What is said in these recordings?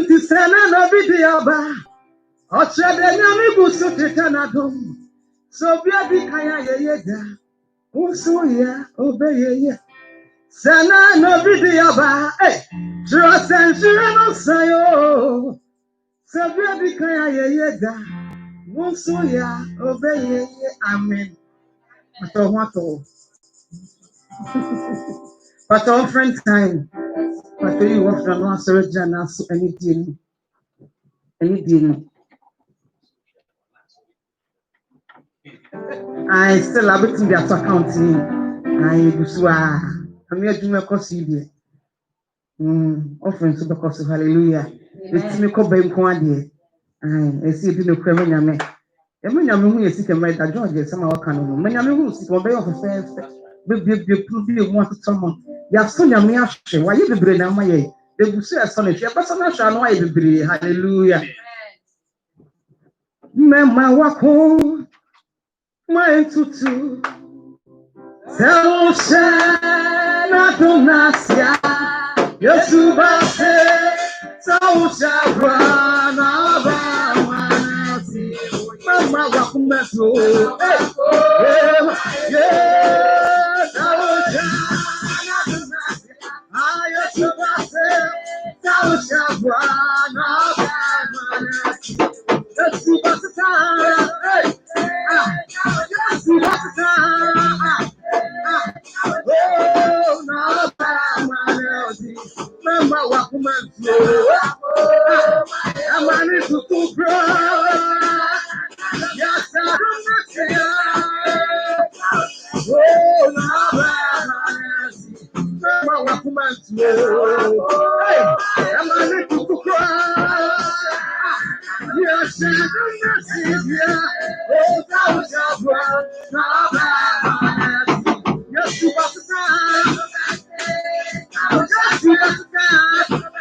Tisana no bidiaba. Ochede nyami busu titanadum. So biadi kaya yeyeda. Usu ya obeyeye. Sana no bidiaba. Trust and sure no sayo. So biadi kaya yeyeda. Usu ya obeyeye. Amen. What? But our friend time. But you want to know surgeon so anything. I still have it in the account. I do I'm here to make us see offering to the cost of hallelujah. It's me call by Quadi. I see it in the criminal. Every young who is sick and right at Georgia, some of our canon. Many of you will obey of the first. Be want to someone. You have soon your mere why you be brain on my way. They will say a son if your personal shall know I be hallelujah. Mema wako my tutu. Tell Shana Donasia, Yesu Base, Tell Shabana Bamanasi, Mama Wakumeso, yeah, Tell Shana Donasia, Yesu Base, Tell Shabana Bamanasi, Yesu Base, Yesu Base. Oh, no, Mama, Wakuman, I'm ready to grow. Yes, oh, Mama, Wakuman, I'm ready to grow. Yes, oh, yes, you got the time. Yes, you got the time. Oh, yes, you got the time.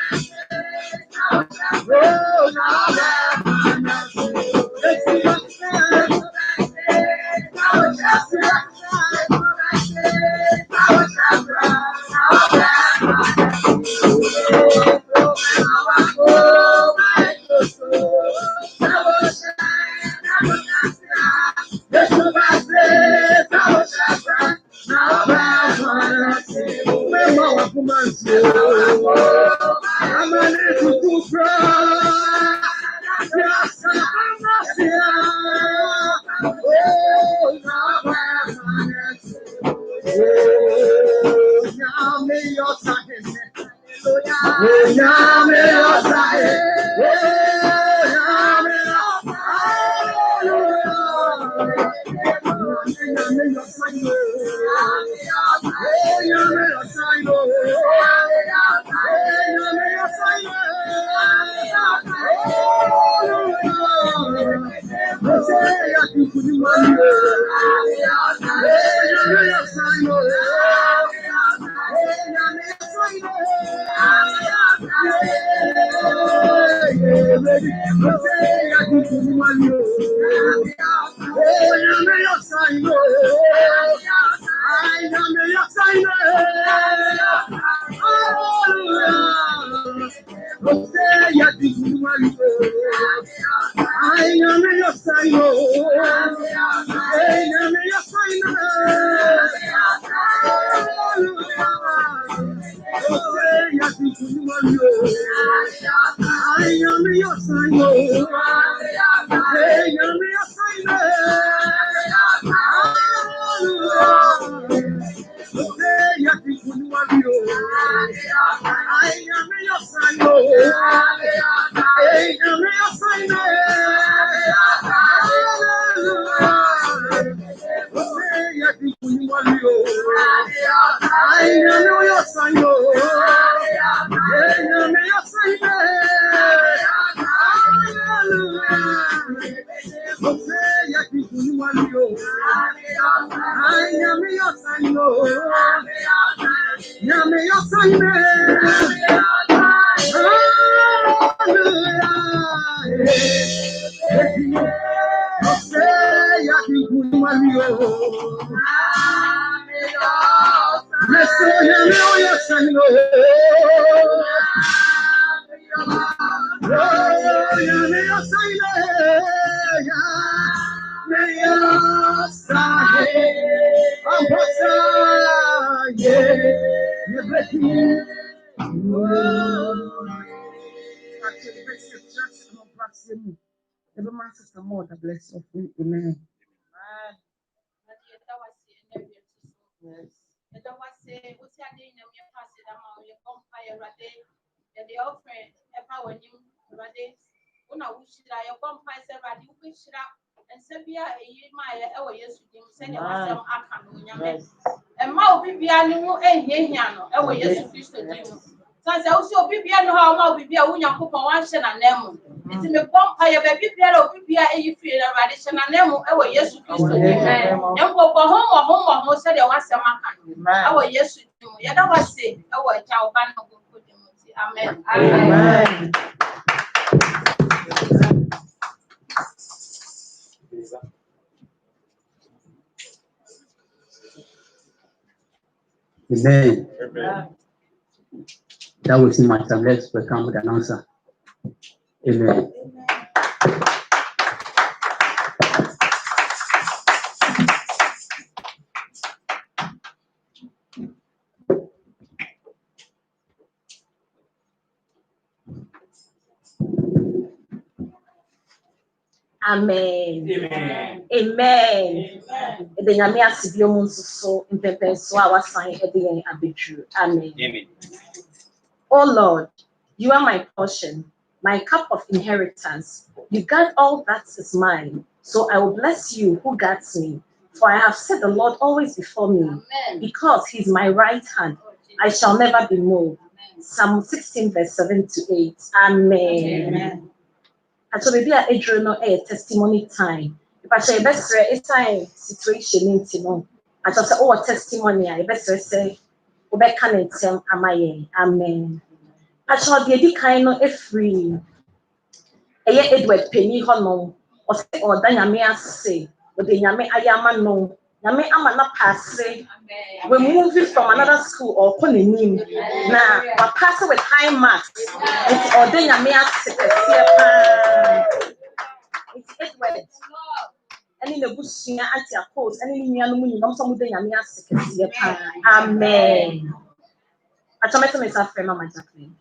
Every man sister more the bless of you. Amen. Yes. Sanse usi obibia no ha ma obibia wunyankopon wanhye na nemu nti me bompa ye ba bibia la obibia eyi fie na rade hye na nemu e wo Yesu Kristo dim empo bo ho se de wasem aka e wo Yesu dim ye da wase e wo cha oba na go dim nti amen amen. Amen. That was in my time. Let's become with an answer. Amen. Amen. Amen. Amen. The Yamia Sibium so in Pepe so our sign at the end abitru. Amen. Amen. Oh Lord, you are my portion, my cup of inheritance. You guard all that is mine. So I will bless you who guards me. For I have set the Lord always before me. Amen. Because he is my right hand. I shall never be moved. Psalm 16 verse 7 to 8. Amen. Amen. And so maybe I no a testimony time. If I say best it's time situation into no. I just say oh testimony I best say we can tell amaye. Amen. I shall be a kind of free. Edward Penny Hono or Danyamia say, but the Yame Ayama no. Yame Amana passe. We're moving from another school or Konim. Now, my pastor with high marks. It's or Danyamia it's Edward. And in the bush, anti oppose, and in Yamu, some of the Yamia. Amen. I told myself, Mama Jacqueline.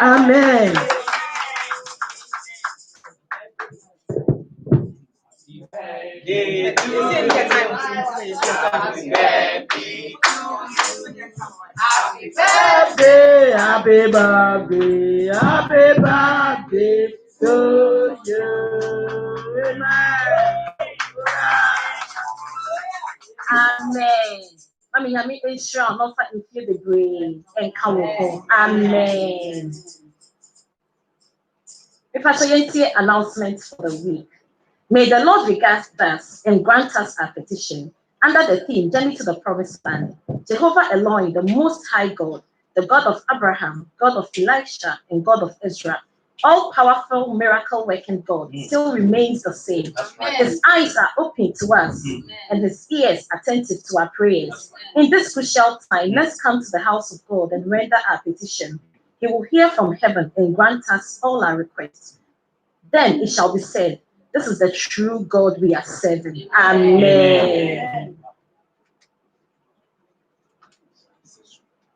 Amen. birthday, happy birthday, happy birthday to you. Amen. I mean, sure I'm not fighting for the brain and come. Amen. If I show you announcements for the week, may the Lord regard us and grant us our petition under the theme Journey to the Promised Land. Jehovah Elohim, the Most High God, the God of Abraham, God of Elisha, and God of Israel, all-powerful, miracle-working God, still remains the same. His eyes are open to us, and his ears attentive to our prayers. In this crucial time, let's come to the house of God and render our petition. He will hear from heaven and grant us all our requests. Then it shall be said, this is the true God we are serving. Amen.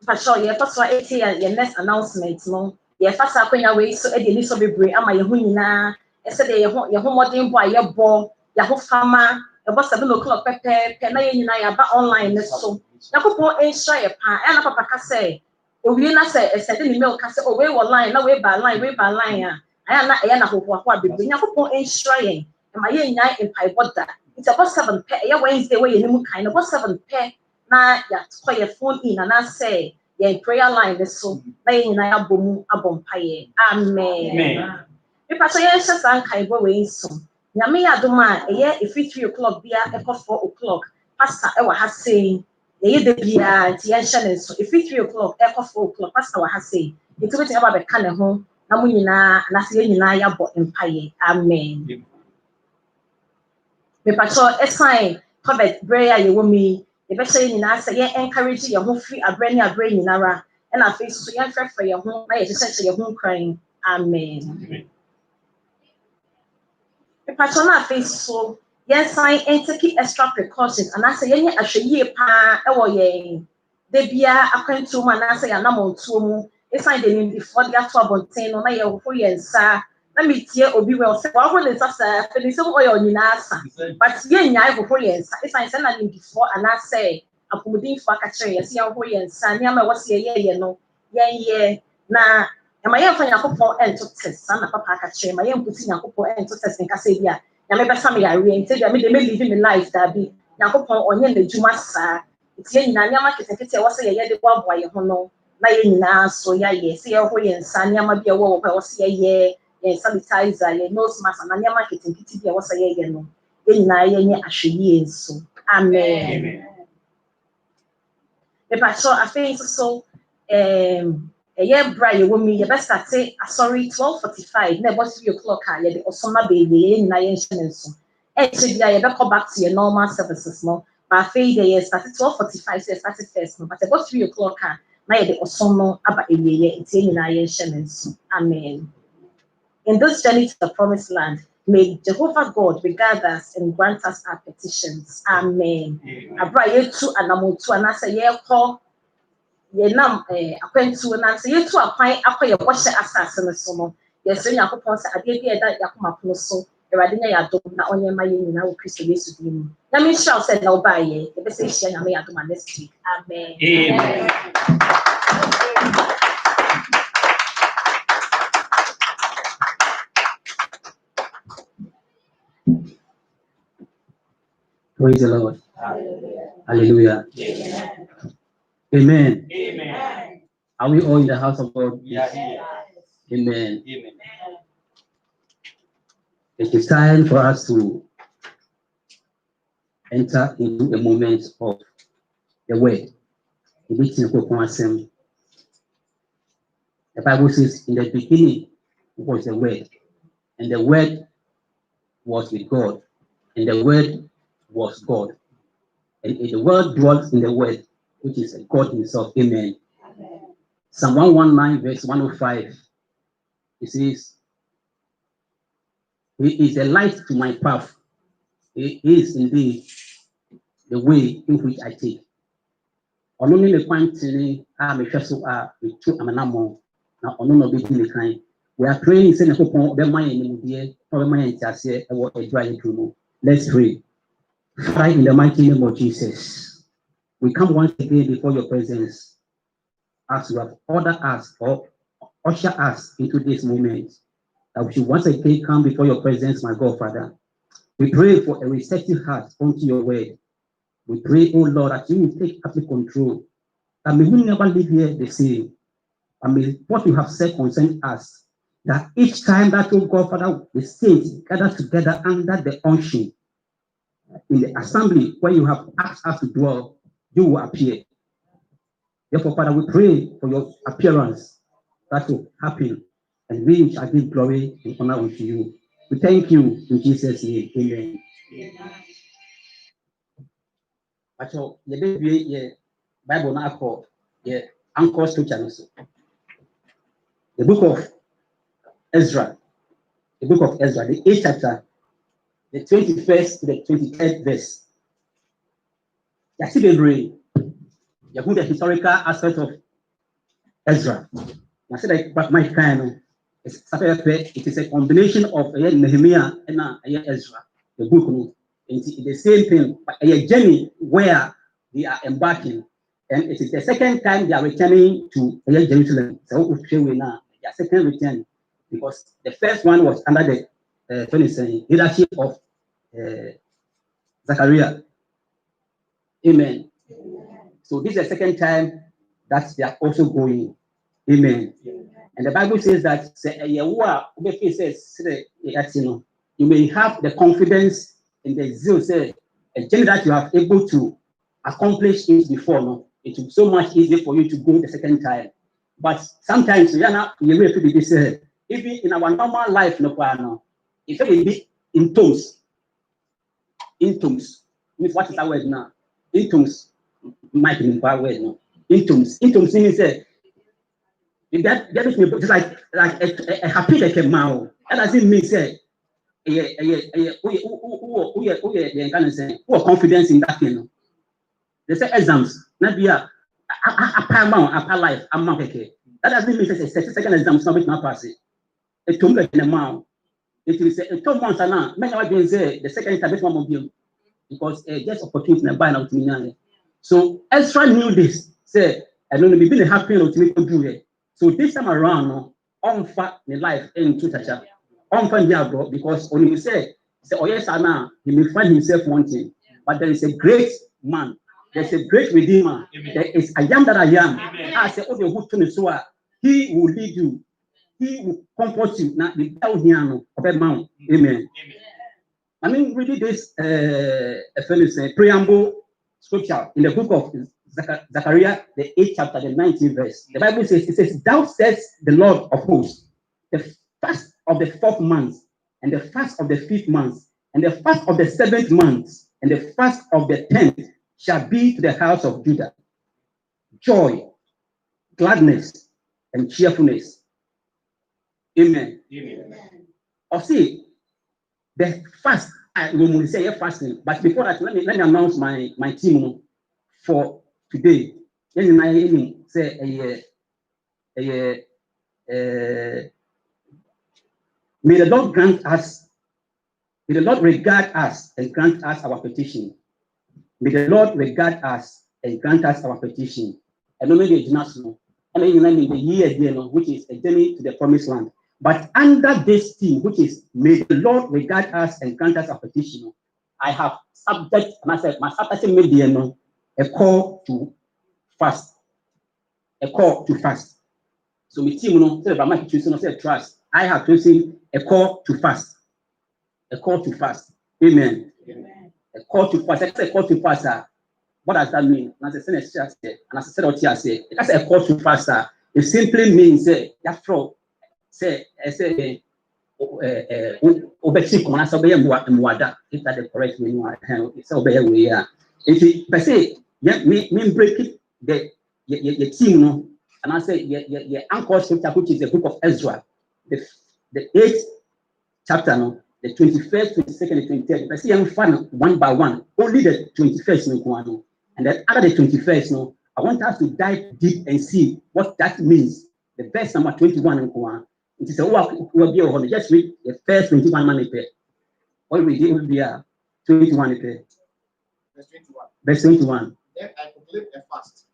For sure, yeah, first one, your next announcement, no. Yeah, first I when away so Eddie so be brave. Ama yehunina. I said your home modern boy, your bo, your farmer, about 7 o'clock. Pepe, na yehunina ya ba online so. Yakopo ensure your pan. And papa ka say, we na say, said in the mail ka say, oh we online, na we by line ya. I na hope wa be. Yakopo ensure yen. Ma yen nyai empire border. It's about 7 pe. Ya Wednesday we yenimu kind about 7 pe. Na ya call your phone in and I say your prayer line is so na yina abomu abompaye. Amen. If I say yes san kai go we so nyame adoma eye if 3 o'clock bia e 4 o'clock pastor e wa ha say eye de bia ti yan hye so if 3 o'clock e 4 o'clock pastor wa ha say it will be aba be ka ne ho na mo nyina na say nyina ya bo empaye. Amen. Me pacho e sign covet prayer ye wo mi the best say nyina say ye encourage ye ho free abrani nyinara and na face so ye frefre ye ho na ye say ye ho crying. Amen. Me pacho na face so ye sign and take extra precautions and I say ye ahwe pa e wo ye de bia akwantu ma na say ya na montuo mu e sign the name before the after bonten no na ye ho ye nsa na metie obi well say wa ho le sasa fe ni so oyo nyina asa but ye nyai ho ye nsa e sign say na name before and I say apomodin fo aka kire ye say ho ye nsa ni ama wo say ye no ye na ma ye fa yakopon ento test na papa aka kire ma ye mputi yakopon ento test nka say bia na me be sam ya re enti bia me de me live me life da bi yakopon onye na djuma sa tie nyina ni ama ketekete wo say ye de boaboa ye ho no na ye nyina so ya ye say ye ho ye nsa ni ama bia wo wo say ye sanitizer ye nose mask na nyama ketekete bia wo say ye no ye nyina ye nye ahweye nso. Amen. Me pacho afei so ye bra ye wo mi ye best say sorry 12:45 na about 3 o'clock ye de osoma be ye nyina ye nhye nso e che bia ye be come back to your normal services no but afei ye start 12:45 say start first no but about 3 o'clock na ye de osomo aba ewie ye ntie nyina ye nhye nso. Amen. In this journey to the promised land, may Jehovah God regard us and grant us our petitions. Amen. Abra ye tu anamotu anasa ye ko ye nam akwantu na say ye tu akwan akoye boshe asase no so no ye so yakopon say ade bi eda yakoma pono so ewade nya yadom na onye ma ye nyina wo Kristo Yesu dim na me sure say na oba ye be say hia nya me yadom next week. Amen. Amen. Praise the Lord. Hallelujah. Amen. Amen. Are we all in the house of God? Yes. Amen. Amen. It is time for us to enter into a moment of the word. The Bible says, in the beginning was the word, and the word was with God, and the word was God. And the word dwelt in the word, which is God himself. Amen. Amen. Psalm 119, verse 105. It says, He is a light to my path. He is indeed the way in which I take. Only the quantity we are praying in let's pray. Father, in the mighty name of Jesus, we come once again before your presence. as you have ordered us or usher us into this moment, that we should once again come before your presence, my God, Father. We pray for a receptive heart unto your word. We pray, oh Lord, that you will take absolute control, that may we never leave here the same. And may what you have said concern us, that each time that, oh God, Father, the saints gather together under the unction in the assembly where you have asked us to dwell, you will appear. Therefore, Father, we pray for your appearance that will happen, and we shall give glory and honor unto you. We thank you in Jesus' name. Amen. So, the baby, Bible now called the anchor scripture. The book of Ezra, the 8th chapter, the 21st to the 23rd verse. You see the historical aspect of Ezra. I said like what my kind it is a combination of Nehemiah and Ezra, the book. It's the same thing, but a journey where they are embarking, and it is the second time they are returning to Jerusalem. So we now their second return, because the first one was under the leadership of Zachariah. Amen. So this is the second time that they are also going. Amen. And the Bible says that you may have the confidence in the zeal, say a journey that you have able to accomplish it before. No, it will be so much easier for you to go the second time. But sometimes we are not even in our normal life, no, if it be in tongues, what is that word now? In tongues, might be word no. In tongues means that is just like a happy like a mouth. That doesn't mean say who confidence in that thing. They say exams, not be a upper life, that doesn't mean say 30-second exams not pass it. A tomb like in a mouth. It is a 2 months and now many have been say the second time one of you, because just opportunity and buy out me. So Ezra knew this. Say I don't know, be been happy to make do it. So this time around, no, on fact the life into Tacha. On find bro, because when you say oh yes, now he may find himself wanting, but there is a great man, there's a great redeemer. There is I am that I am. I say, oh, the he will lead you, he will comfort you. Now the tell here of mount. Amen. I mean, reading this preamble scripture in the book of Zechariah, the 8th chapter, the 19th verse. The Bible says, it says, "Thou says the Lord of hosts, the first of the 4th month, and the first of the 5th month, and the first of the 7th month, and the first of the 10th shall be to the house of Judah joy, gladness, and cheerfulness." Amen. Amen. Or see, the fast, I will say fasting, but before that, let me announce my team for today. Let me say may the Lord grant us, may the Lord regard us and grant us our petition. May the Lord regard us and grant us our petition. And no maybe national, and then in the year, which is a journey to the promised land. But under this theme, which is may the Lord regard us and grant us our petition, I have subject, and I said, my subject may be a call to fast. A call to fast. So my team, say trust. I have chosen a call to fast. A call to fast. Amen. Amen. A call to fast. That's a call to fast. What does that mean? And as I said, that's a call to fast. It simply means that say obeti kona so be muada, if that the correct way it's obey we are. If per se me break it the team no, and I say your anchor scripture, which is the book of Ezra, the 8th chapter no, the 21st, 22nd, and 23rd. Per se I'm fun one by one, only the 21st no, and then after the 21st no, I want us to dive deep and see what that means. The verse number 21 and it is a work will be over. Just read the first 21 money pay. What we did will be 21 pay. Verse 21. Then I proclaim a fast.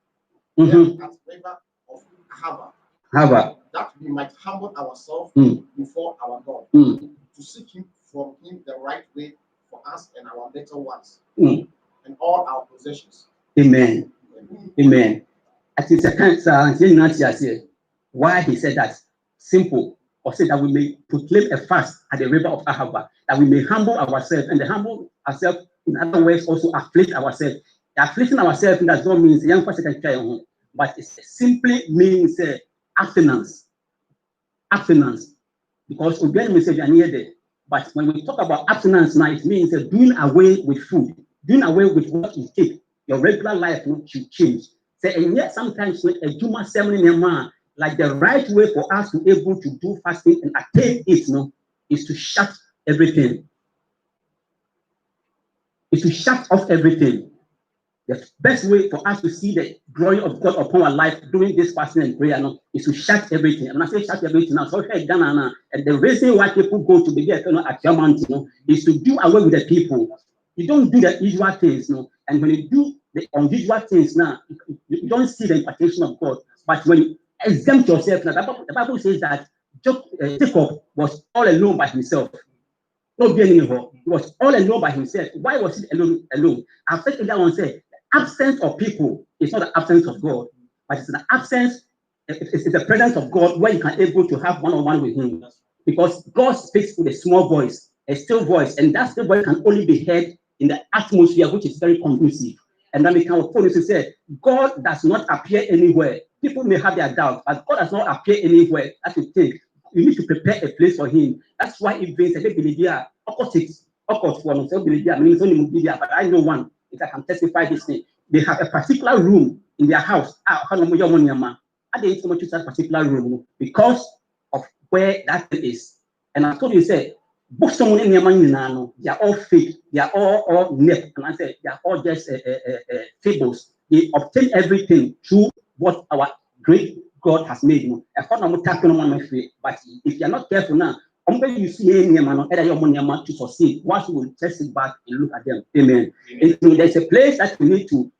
At river of Ahava, that we might humble ourselves before our God, to seek him from him the right way for us and our little ones, and all our possessions. Amen. Amen. I think why he said that simple, or said that we may proclaim a fast at the river of Ahava, that we may humble ourselves, and the humble ourselves, in other words, also afflict ourselves. Afflicting ourselves does not mean young person can try on, but it simply means abstinence. Abstinence. Because again, we say you are near there. But when we talk about abstinence now, it means doing away with food, doing away with what you take. Your regular life should change. So, and yet sometimes when a Juma ceremony, like the right way for us to be able to do fasting and attain it, is to shut everything. Is to shut off everything. The best way for us to see the glory of God upon our life during this fasting and prayer is to shut everything. And when I say shut everything now, so Ghana, and the reason why people go to the at your mountain is to do away with the people. You don't do the usual things, and when you do the unusual things now, you don't see the impartation of God. But when you exempt yourself, now the Bible says that Jacob was all alone by himself. Not being anymore. He was all alone by himself. Why was he alone? I've said that one said, absence of people is not the absence of God, but it's an absence, it's the presence of God where you can able to have one-on-one with him. Because God speaks with a small voice, a still voice, and that still voice can only be heard in the atmosphere, which is very conducive. And then we can afford to say, God does not appear anywhere. People may have their doubts, but God does not appear anywhere. That's the thing. You need to prepare a place for him. That's why if there's a baby, but I know one. If I can testify this thing, they have a particular room in their house. I didn't so much use that particular room because of where that thing is. And I told you, say, books someone in your money now, they are all fake, they are all nip, and I said they are all just fables. They obtain everything through what our great God has made. But if you are not careful now, you see to succeed, once you will test it back and look at them. Amen. There's a place that we need to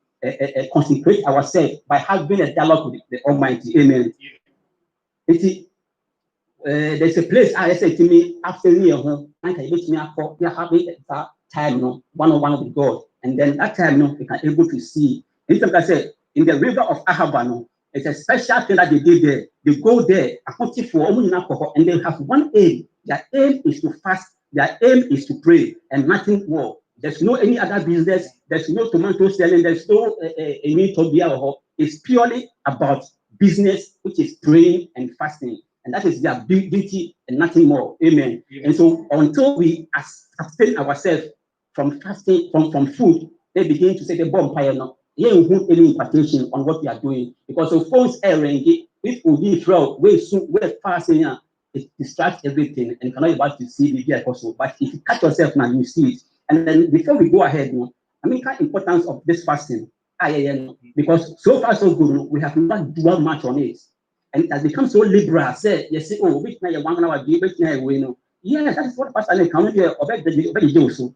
concentrate ourselves by having a dialogue with the Almighty. Amen. There's a place I said to me after me, I can have time, one-on-one with God, and then that time, you can able to see. Anytime I said in the river of Ahava, it's a special thing that they did there. They go there, and they have one aim. Their aim is to fast. Their aim is to pray, and nothing more. There's no any other business. There's no tomato selling. There's no any tobia. It's purely about business, which is praying and fasting, and that is their duty and nothing more. Amen. And so until we abstain ourselves from fasting, from food, they begin to say the bomb fire now. You don't have any impartation on what we are doing because the phones are ringing. If we throw, we're fasting, it distracts everything and you cannot able to see the gear also. But if you catch yourself now, you see it. And then before we go ahead, I mean, the importance of this fasting, because so far so good, we have not done much on it, and it has become so liberal. Say, you say, oh, which now you 1 hour, which now you yeah, that's what pastor can do. Obey so.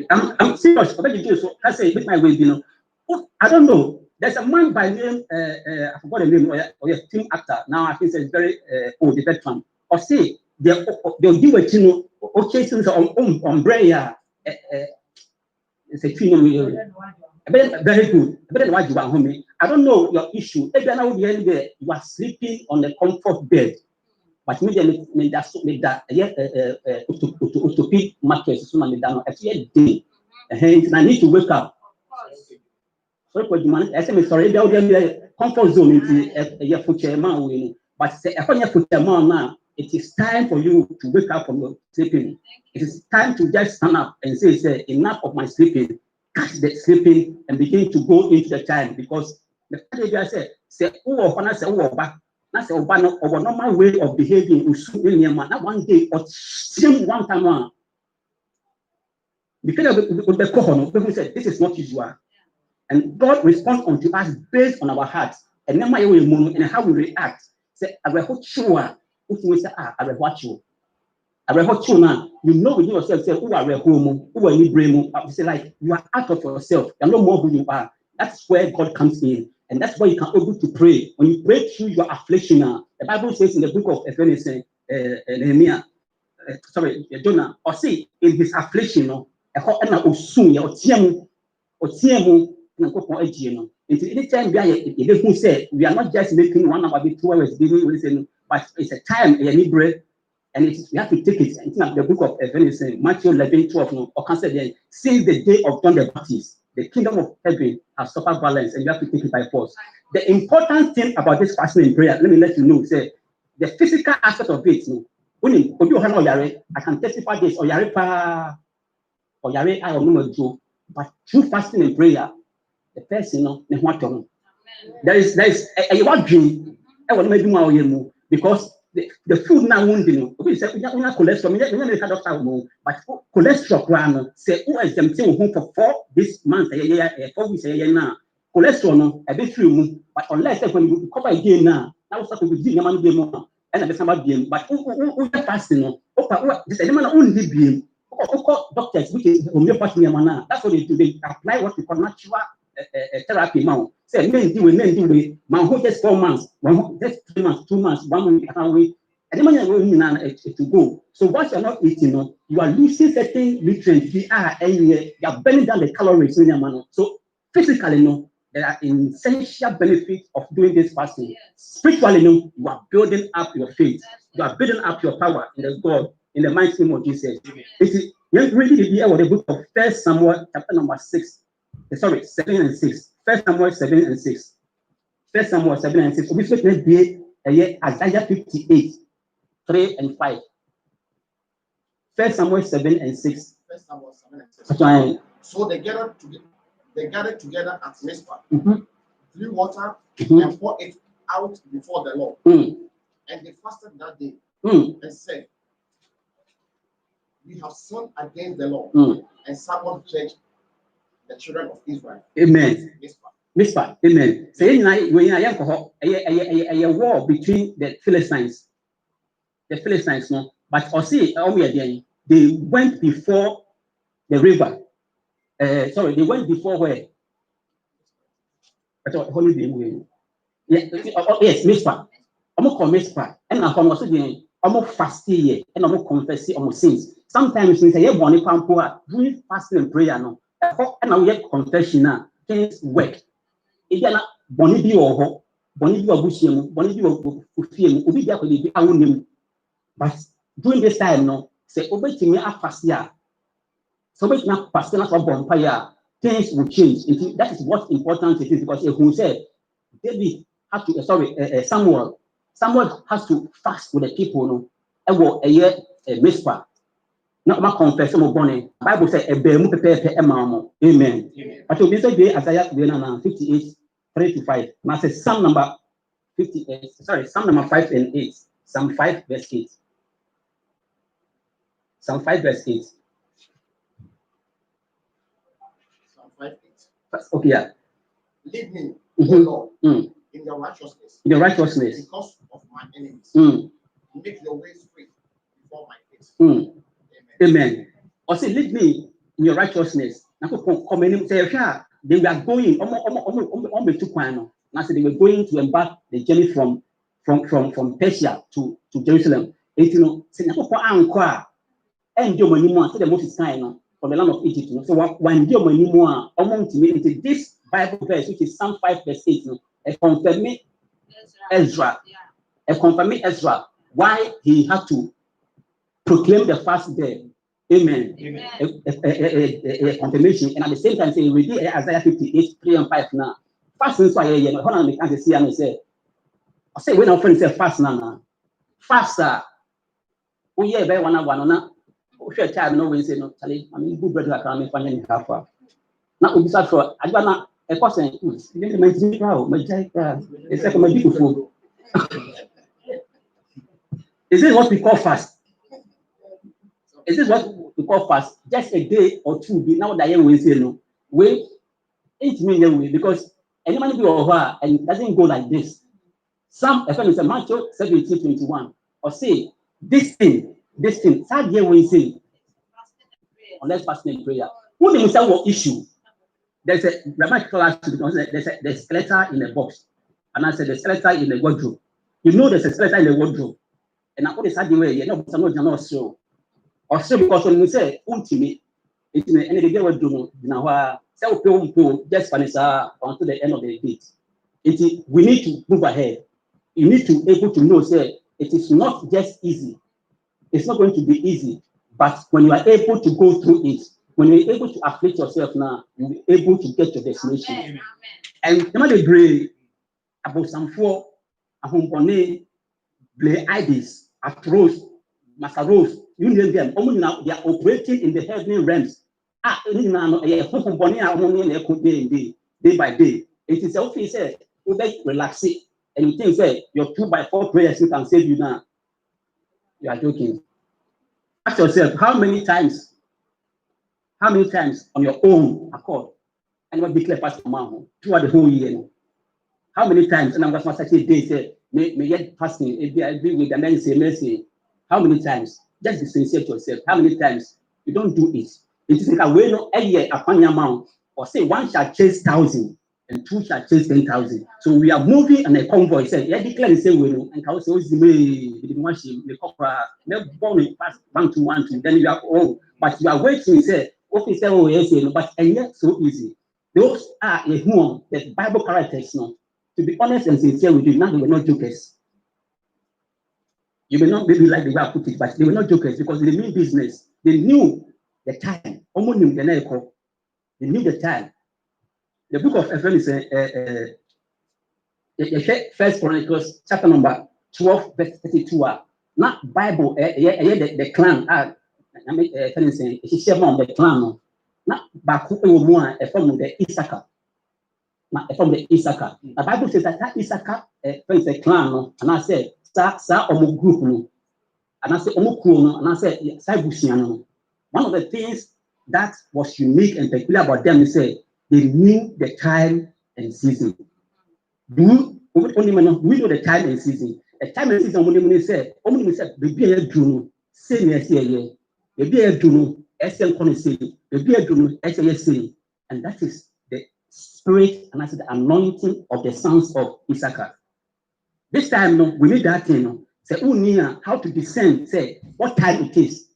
I'm serious. Obey so. I say, which my way, I don't know. There's a man by name, I forgot the name, or a team actor. Now I think it's very old, the veteran. Or say, they'll do it, okay, since on umbrella, it's a thing. Very good. Better than what you are home. I don't know your issue. If you are sleeping on the comfort bed, but maybe that orthopedic mattress so many down every day. And I need to wake up. Sorry for the I say sorry, the comfort zone into your future man. But upon your future man now, it is time for you to wake up from your sleeping. It is time to just stand up and say enough of my sleeping. Catch the sleeping and begin to go into the time, because the I said, that's a normal way of behaving in not one day or one time. Because of the cohort, people said this is not usual. And God responds unto us based on our hearts and then and how we react. Say, I will sure if we say, I will watch you. I will watch you now. You know within yourself, say, who are home, who are you brain, say, like you are out of yourself, you're no more who you are. That's where God comes in. And that's why you can able to pray. When you pray through your affliction, the Bible says in the book of Nehemiah, Jonah, or see in his affliction, anytime we are not just making one about the 2 hours, but it's a time, and we have to take it. I think the book of Matthew 11:12, or consider since the day of John the Baptist, the kingdom of heaven has suffered violence, and you have to take it by force. The important thing about this fasting and prayer, let me let you know, say the physical aspect of it. I can testify this, but through fasting and prayer, the person, there is a dream. Because the food now won't be cholesterol, but cholesterol say who is them home for 4 this month, 4 weeks now. Cholesterol a bit through, but unless when you cover again now start to be more and the summer being, but who fasting, this element only being doctors, which is homeopathy, that's what they do. They apply what we call natural therapy now. Say men do it. Man who just 4 months, just 3 months, 2 months, 1 week, and we. And the money to go. So once you're not eating, you are losing certain nutrients. You are burning down the calories in your money. So physically, there are essential benefits of doing this fasting. Yes. Spiritually, you are building up your faith. You are building up your power in the God, in the mighty name of Jesus. You read the book of 1 Samuel chapter number 6. 7 and 6. 1 Samuel 7 and 6. 1 Samuel 7 and 6. We should be Isaiah 58, 3 and 5. 1 Samuel 7 and 6. 1 Samuel 7 and 6. So they gathered together at Mizpah, drew water, and poured it out before the Lord. And they fasted that day and said, "We have sinned against the Lord." And Samuel judged the children of Israel. Amen. Mizpah. Amen. Say a war between the Philistines. The Philistines, no, but they went before the river. They went before where? Yes, Mizpah. Mizpah. And now fast here and confess sins. Sometimes since I born doing fasting and prayer, no, and now we confession now things work. If you are not born be or but during this time, no, say over to me fast here. So wait now, fasting as bonfire, things will change. That is what important it is, because who said David had to Samuel has to fast with the people, no, a year Mizpah. Not my confession of bonnet. Bible says a bear prepare amen. But you say Isaiah 58, 3 to 5. Now say Psalm number 58, Psalm number 5 and 8. Psalm 5 verse 8. Psalm 5 verse 8. Psalm 5 8. Okay, yeah. Lead me, O Lord, in your righteousness. In your righteousness. Because of my enemies. Make your ways free before my face. Amen. Or say, lead me in your righteousness. They were going, they were going to embark the journey from Persia to Jerusalem. From the land of Egypt. So when you among to me, this Bible verse, which is Psalm 5 verse 8, confirm Ezra why he had to proclaim the fast there. Amen. A confirmation, and at the same time say we did Isaiah 58, 3 and 5 now. Fasting so I see and say, I say when our friend say fast now. Faster. Oh yeah, by one. Share time no we say no. Charlie, I mean good brother can make fun in half. Now we decide for I don't a person. It's like my beautiful. Is this what we call fast? Is this what we call fast? Just a day or two. Now that we say no. Wait, 8 million way because anyone be over and it doesn't go like this. Some if it's a Matthew 17:21 or say this thing, sad year we say unless fasting and prayer. Who didn't say what issue? there's a grammatical aspect because there's skeleton in a box, and I said the skeleton in the wardrobe. You know there's a skeleton in the wardrobe, and I put this way, you know, but I'm not sure. Or so because when you say ultimate, it's in the day wardrobe, you know, so just finish until the end of the date. We need to move ahead. You need to be able to know, say, it is not just easy. It's not going to be easy, but when you are able to go through it, when you're able to afflict yourself now, you'll be able to get to destination. Amen. And the man agree about some four, a home play IDs, Atros, Masaros, you name them, only now they are operating in the heavenly realms. Day by day. It is okay, said, you beg relax it, and you think, say, your 2x4 prayers you can save you now. You are joking. Ask yourself, how many times on your own accord, and what declare Pastor Man throughout the whole year? How many times? And I'm going to say, day, say, may get fasting every week, and then say, mercy. How many times? Just be sincere to yourself. How many times? You don't do it. It is like a way no year upon your mouth, or say one shall chase 1,000 and two shall chase 10,000. So we are moving and a convoy said, yeah, declare the same way. And can also say, the copper, never born past 1 to 1 to, then you are all, but you are waiting, say, okay, say, oh, yes, but and yet so easy. Those are the Bible characters, no. To be honest and sincere with you, now they were not jokers. You may not maybe like the way I put it, but they were not jokers because they mean business. They knew the time. They knew the time. The book of Ephesians is First Chronicles chapter number 12, verse 32. Not Bible, the clan. The clan. Not Baku from the Issachar. From the Issachar. The Bible says that Issachar is a clan, and I said, Sa Omo group, and I said, Omo Kuno, and I said, Saibusiano. One of the things that was unique and peculiar about them is that they knew the time and season. We know the time and season. The time and season, only said, baby, I do say, yes, yeah, baby, I do say, baby, I do say, and that is the spirit and I said the anointing of the sons of Issachar. This time, no, we need that thing. No, say, how to discern, say, what time it is.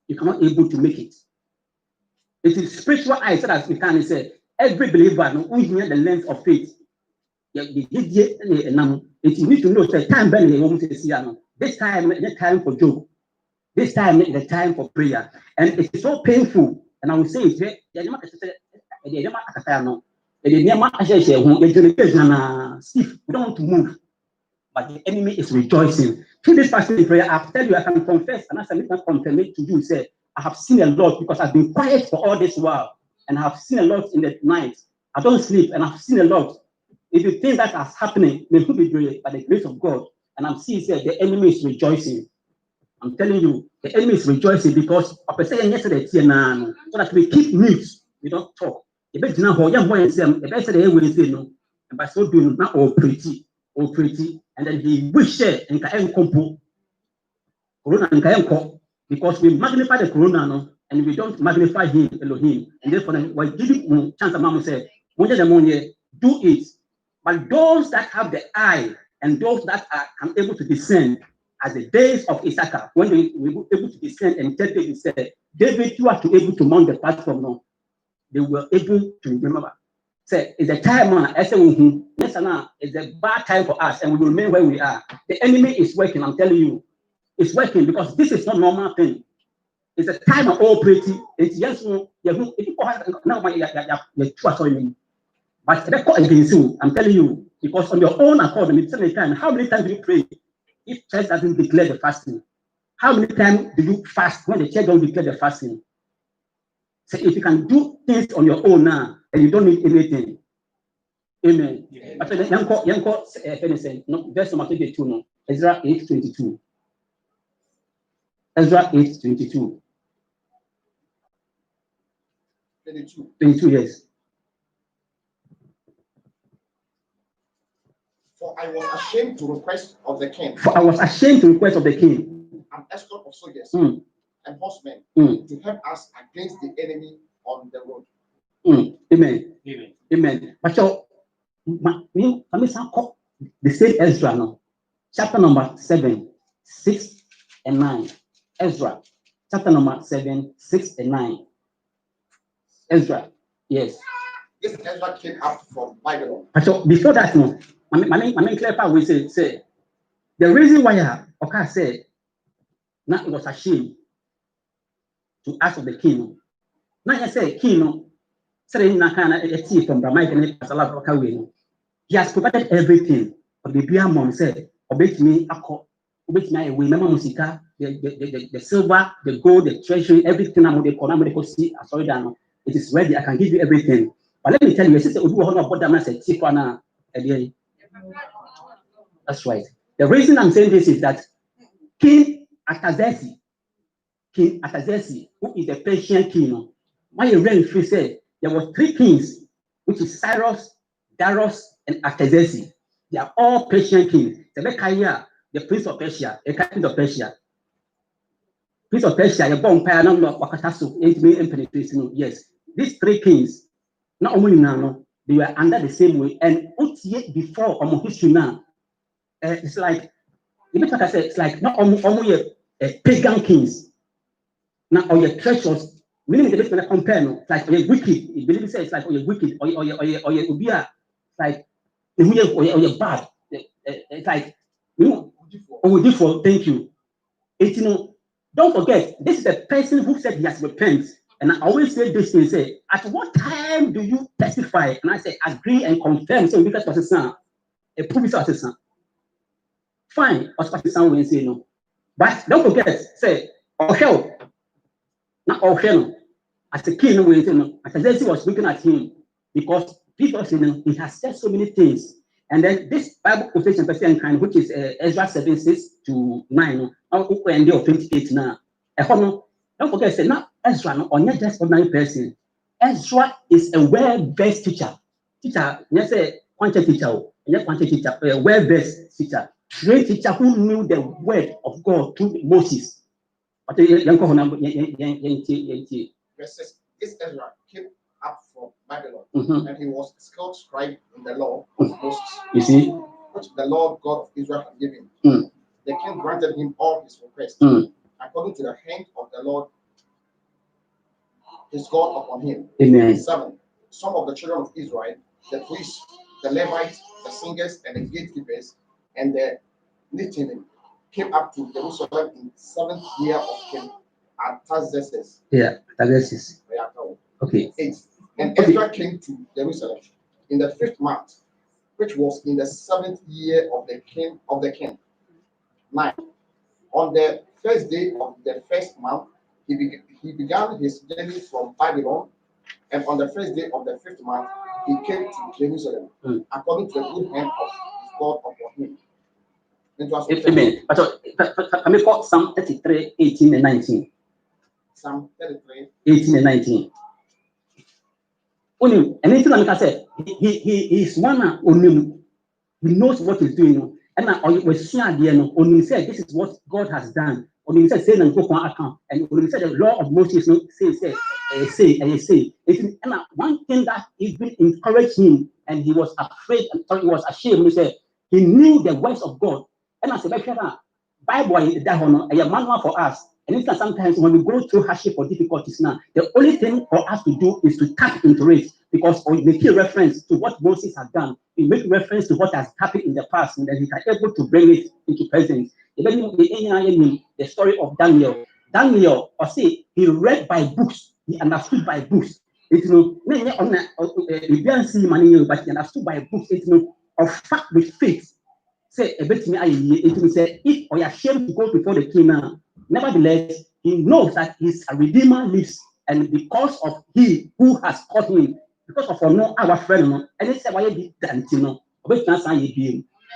You cannot able to make it. It is spiritual eyes that as we can say, every believer, no, who hear the length of faith. It you need to know the time when you want to see. This time is the time for joke. This time is the time for prayer. And it's so painful. And I will say it. We don't want to move, but the enemy is rejoicing. Through this fasting in prayer, I tell you, I can confess, and I can confirm it to you, say, I have seen a lot because I've been quiet for all this while, and I have seen a lot in the night. I don't sleep, and I've seen a lot. If you think that is happening, may be doing by the grace of God. And I'm seeing that the enemy is rejoicing. I'm telling you, the enemy is rejoicing because of the saying yesterday, so that we keep mute, we don't talk. The best now, the best day we say no, and by so doing not all pretty, and then he wish share and can compo corona and can because we magnify the corona no, and we don't magnify him, Elohim, and therefore we give him chance. Mama said, do it. But those that have the eye and those that are able to discern, as the days of Issachar, when we were able to discern and tell David said, David, you are to able to mount the platform now. They were able to remember. Say, it's a time I say, it's a bad time for us, and we will remain where we are. The enemy is working, I'm telling you. It's working because this is not normal thing. It's a time of all pretty. It's just but against you, I'm telling you, because on your own accord, how many times do you pray if church doesn't declare the fasting? How many times do you fast when the church don't declare the fasting? So if you can do things on your own now, and you don't need anything. Amen. But verse number 22, no, Ezra 8:22. Ezra 8:22. 22, yes. For I was ashamed to request of the king. An escort of soldiers and horsemen to help us against the enemy on the road. Amen. Amen. But so, the same Ezra now, chapter number 7, 6, and 9. Ezra, chapter number 7, 6, and 9. Ezra, yes. This Ezra came up from Babylon. But so before that, no, my clear we say the reason why Oka said now it was a shame to ask of the king. Now I say king, saying Nakana a tea from the mic and Oka. He has provided everything. But the beer mom said, obey me, obey me, we remember Musika, the silver, the gold, the treasury, everything I'm going to see. Sorry, Dan, it is ready. I can give you everything. But let me tell you, sister, that's right. The reason I'm saying this is that King Atazesi, who is the Persian king, my reign free said there were 3 kings, which is Cyrus, Darius, and Artaxerxes. They are all Persian kings. The prince of Persia, the king of Persia. Prince of Persia, the bomb pire, no, Wakatasu, 8 million penetration. Yes, these 3 kings, not only now, they were under the same way. And before history now, it's like, like I said, it's like not only pagan kings. Now, or your treasures, meaning the different compare, no, it's like you're wicked. You believe it's like you're wicked, or you're like you're bad. It's like, different. Thank you. It's, don't forget, this is the person who said he has repented. And I always say this thing, say, at what time do you testify? And I say, agree and confirm. So, because was a son, a proof is a son. Fine, or son will say no. But don't forget, say, or hell. Not all hell. As the king, as was looking at him, because he has said so many things. And then this Bible quotation, which is Ezra 7, 6 to 9, and 28 now. Don't forget, say, not Ezra, or not just ordinary person. Ezra is a well-versed teacher. Yes, a quantity teacher, a well-versed teacher, trained teacher who knew the word of God through Moses. But This Ezra came up from Babylon, and he was a skilled scribe in the law of Moses. You see, which the Lord God of Israel had given. The king granted him all his requests, according to the hand of the Lord his God upon him. Amen. 7. Some of the children of Israel, the priests, the Levites, the singers, and the gatekeepers, and the Nethinim, came up to Jerusalem in the 7th year of King Artaxerxes. Yeah, Artaxerxes. Okay. 8. And Ezra came to Jerusalem in the 5th month, which was in the 7th year of the king. 9. On the first day of the 1st month, he began his journey from Babylon, and on the first day of the 5th month, he came to Jerusalem, according to the good hand of God upon him. Amen. Can we quote Psalm 33, 18 and 19? Psalm 33, 18 and 19. And anything like I said, he is one on he knows what he's doing. And now we see again, when he said this is what God has done. When he said say and go on account, and when he said the law of Moses, say. And now one thing that even encouraged him, and he was afraid, and he was ashamed. He said he knew the words of God. And I said, Bible is that a manual for us. And it's sometimes when we go through hardship or difficulties now, the only thing for us to do is to tap into it, because we make a reference to what Moses has done. We make reference to what has happened in the past, and then we are able to bring it into present. The story of Daniel. Daniel, or say, he read by books, he understood by books. It's we don't see money, but he understood by books. It's of fact with faith. Say a bit me, it will say, if we are ashamed to go before the king now, nevertheless, he knows that his redeemer lives, and because of he who has caught him, because of our friend, and it's why he did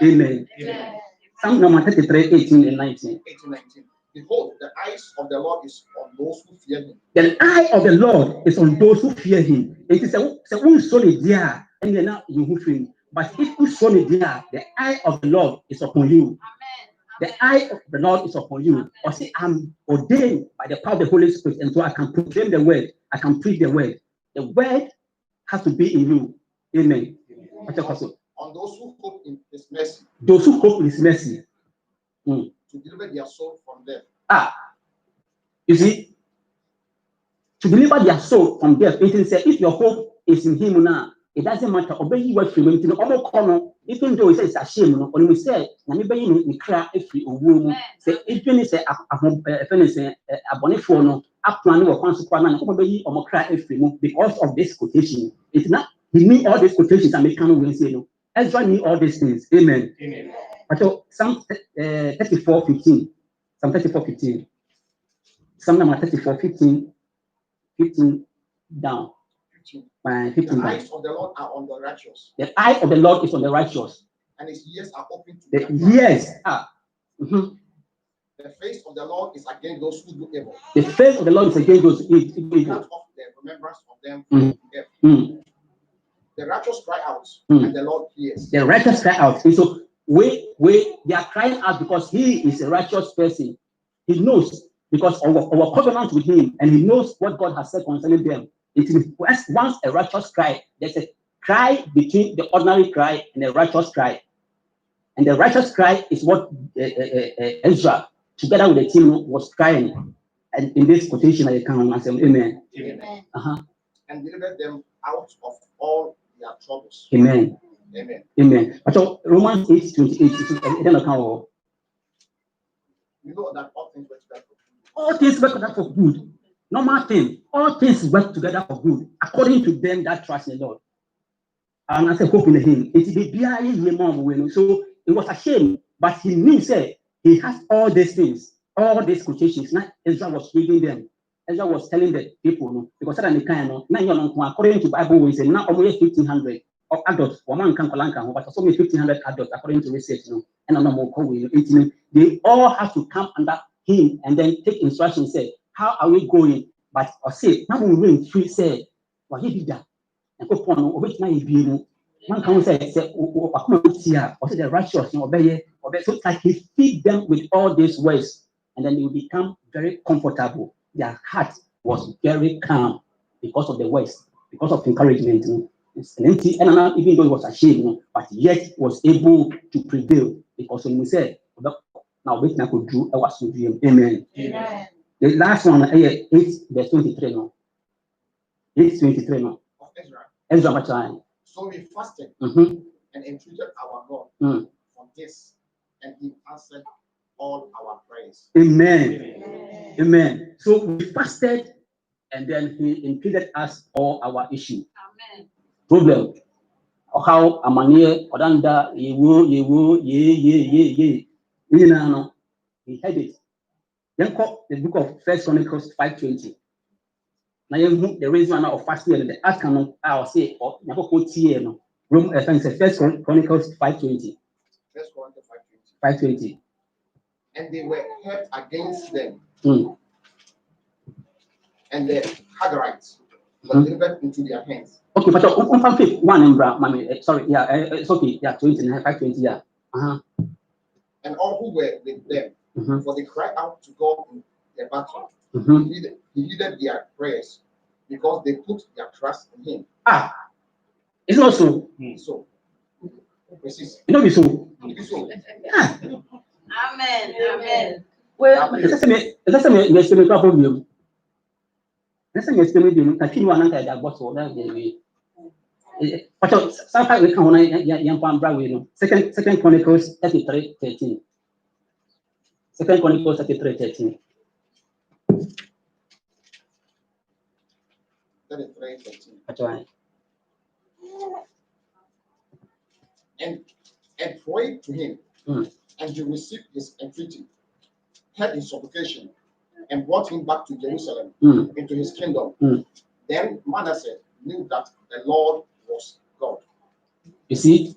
Amen. Psalm number 33, 18 and 19. 18-19. Behold, the eyes of the Lord is on those who fear him. The eye of the Lord is on those who fear him. It is a solid there, and you're not you who fear. But if you saw it there, the eye of the Lord is upon you. The eye of the Lord is upon you. Or say, I'm ordained by the power of the Holy Spirit, and so I can proclaim the word, I can preach the word. The word has to be in you. Amen. On those who hope in His mercy. Those who hope in His mercy. To deliver their soul from death. You see, to deliver their soul from death, it is if your hope is in Him now, it doesn't matter. Obey you what you want to know. Even though it says a shame, or you say, "Nami you cry if you womb." Say, if you say a bonifono, a plan or consequence, obey or cry if you because of this quotation. It's not. He knew all these quotations and make no say no. Ezra knew all these things. Amen. Amen. But Psalm 34:15, Psalm 34:15, Psalm number 34:15 down. 15 the eyes of the Lord are on the righteous. The eye of the Lord is on the righteous. And His ears are open to the ears. The face of the Lord is against those who do evil. The face of the Lord is against those who do evil. Cut off the remembrance of them. The righteous cry out, and the Lord hears. The righteous cry out. And so they are crying out because He is a righteous person. He knows because of our covenant with Him, and He knows what God has said concerning them. It is once a righteous cry. There's a cry between the ordinary cry and the righteous cry. And the righteous cry is what Ezra, together with the team, was crying. And in this quotation, I can answer, Amen. Amen. And deliver them out of all their troubles. Amen. Amen. Amen. But Romans 8:28, you know that all things work together for good. All things work together for good. Normal thing. All things work together for good, according to them that trust in the Lord. And I said, hope in Him. So it was a shame, but he knew, say, he has all these things, all these quotations. Now Ezra was reading them. Ezra was telling the people, because according to Bible, we say now almost 1,500 of adults. Woman can but also 1,500 adults according to research. And they all have to come under him and then take instructions. Say, how are we going? But or say, now we will free. Say, what he did that? And go on. Which now he be. One can say, the righteous, so it's like he feed them with all these words, and then they will become very comfortable. Their heart was very calm because of the words, because of encouragement. And even though it was ashamed, but yet was able to prevail because when we said, now wait, I could do, I was with him. Amen. Amen. The last one, 8 verse 23 now. 8:23 now. Ezra. So we fasted and entreated our God for this, and He answered all our prayers. Amen. Amen. So we fasted, and then He entreated us all our issue. Amen. Problem. How Amania, Odanda, ye. He had it. Then call the book of 1 Chronicles 5:20. Now the reason of fasting and the outcome I'll say or Rome 1 Chronicles 5:20. 1 Chronicles 5:20. And they were helped against them. And the Hagarites were delivered into their hands. Okay, but one sorry, it's okay. 20 and 5:20, yeah. And all who were with them, for they cried out to God in their battle. He heeded their prayers because they put their trust in Him. It's not so. So, it's not so. Yeah. Amen. Amen. Well, let's say problem. Let's but sometimes we can Second Chronicles 33:13. 2 Chronicles 33:13. 33:13. That's right. And prayed to Him, and He received his entreaty, heard his supplication, and brought him back to Jerusalem into His kingdom. Then Manasseh knew that the Lord was God. You see,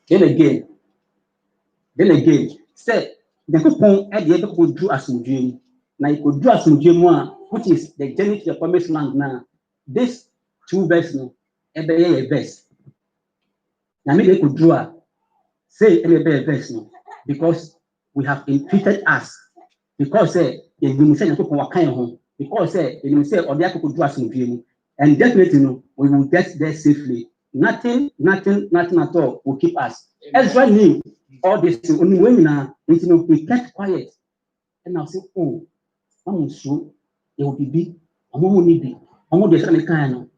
then again, say the people at the end could do as we dream. Now you could do as we dream, which is the journey to the promised land. Now, this 2 verses, every verse. Now maybe they could draw, say every verse, because we have entreated us. Because say if you say people were kind home, because say if you say or the people do as we dream, And definitely, we will get there safely. Nothing at all will keep us. Ezra knew all this. Only when we kept quiet. And I'll say, oh, I'm sure it will be big. I'm going to need it. I'm going to get kind of.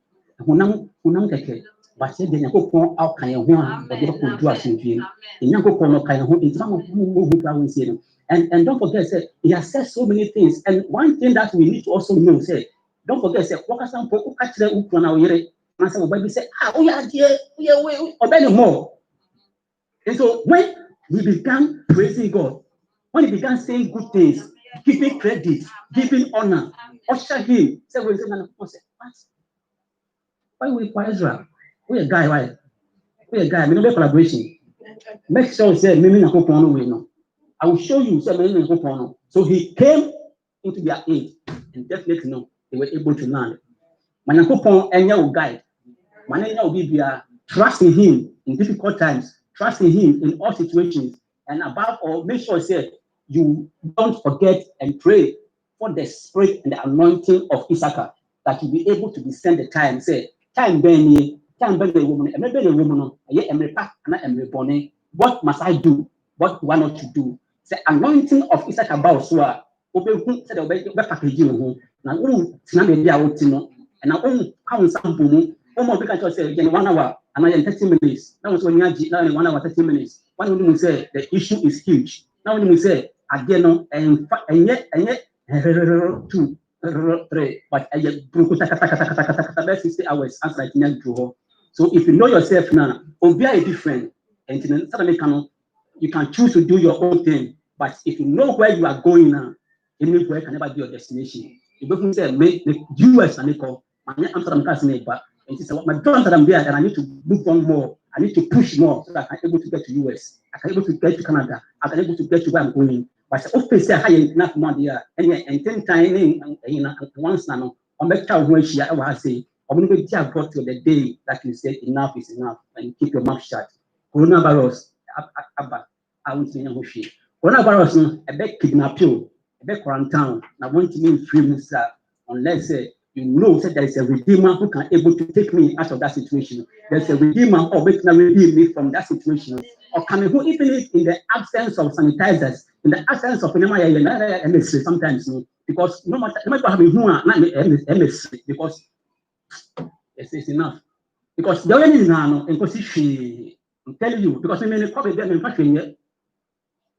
But said the Yako out kind of one, but you could do us in view. In Yako no kind of home, in some of who and don't forget, say, he has said so many things. And one thing that we need to also know, say, don't forget, say, what some people catch the hook on our year. And some baby say, oh, yeah, dear, or many more. And so when he began praising God, when he began saying good things, giving credit, giving honor, usher him, say, what? Why we for Israel? We a guy, right? We a guy, we no collaboration. Make sure say me na kopon we no. I will show you say me na kopon. So he came into their aid, and definitely they were able to land. Man kopon enya will guide. Man enya will be trust in him in difficult times, trust in him in all situations, and above all, make sure say you don't forget and pray for the spirit and the anointing of Issachar that you'll be able to discern the time. Say time the woman, what must I do? What do I not to do? The anointing of Issachar about Swa, open said the packaging. Now, and I own count some almost because say again 1 hour and I am 30 minutes. That was when you had 1 hour 30 minutes. One woman say the issue is huge. Now when we say again and yet 2 3, but I get 60 hours as like next. So if you know yourself now, be different, and you can choose to do your own thing. But if you know where you are going now, anywhere can never be your destination. You don't say make the US and call Amsterdam casting, but and she said, my dreams that I'm there, and I need to move on more. I need to push more so that I can able to get to US. I can able to get to Canada. I can able to get to where I'm going. But if say high enough money and 10 times once now, on the child when she I say, I'm going to get got to the day that you say enough is enough and keep your mouth shut. Coronavirus, I won't say no shit. Coronavirus, a big kidnap you, a big quarantine. I want to mean free minister unless you know that there is a redeemer who can able to take me out of that situation. There's a redeemer who can redeem me from that situation. Or can who even in the absence of sanitizers, in the absence of MSC sometimes, because no matter having who are not MSC, because it's enough. Because the only now in position, I'm telling you, because I mean probably them in fashion yet.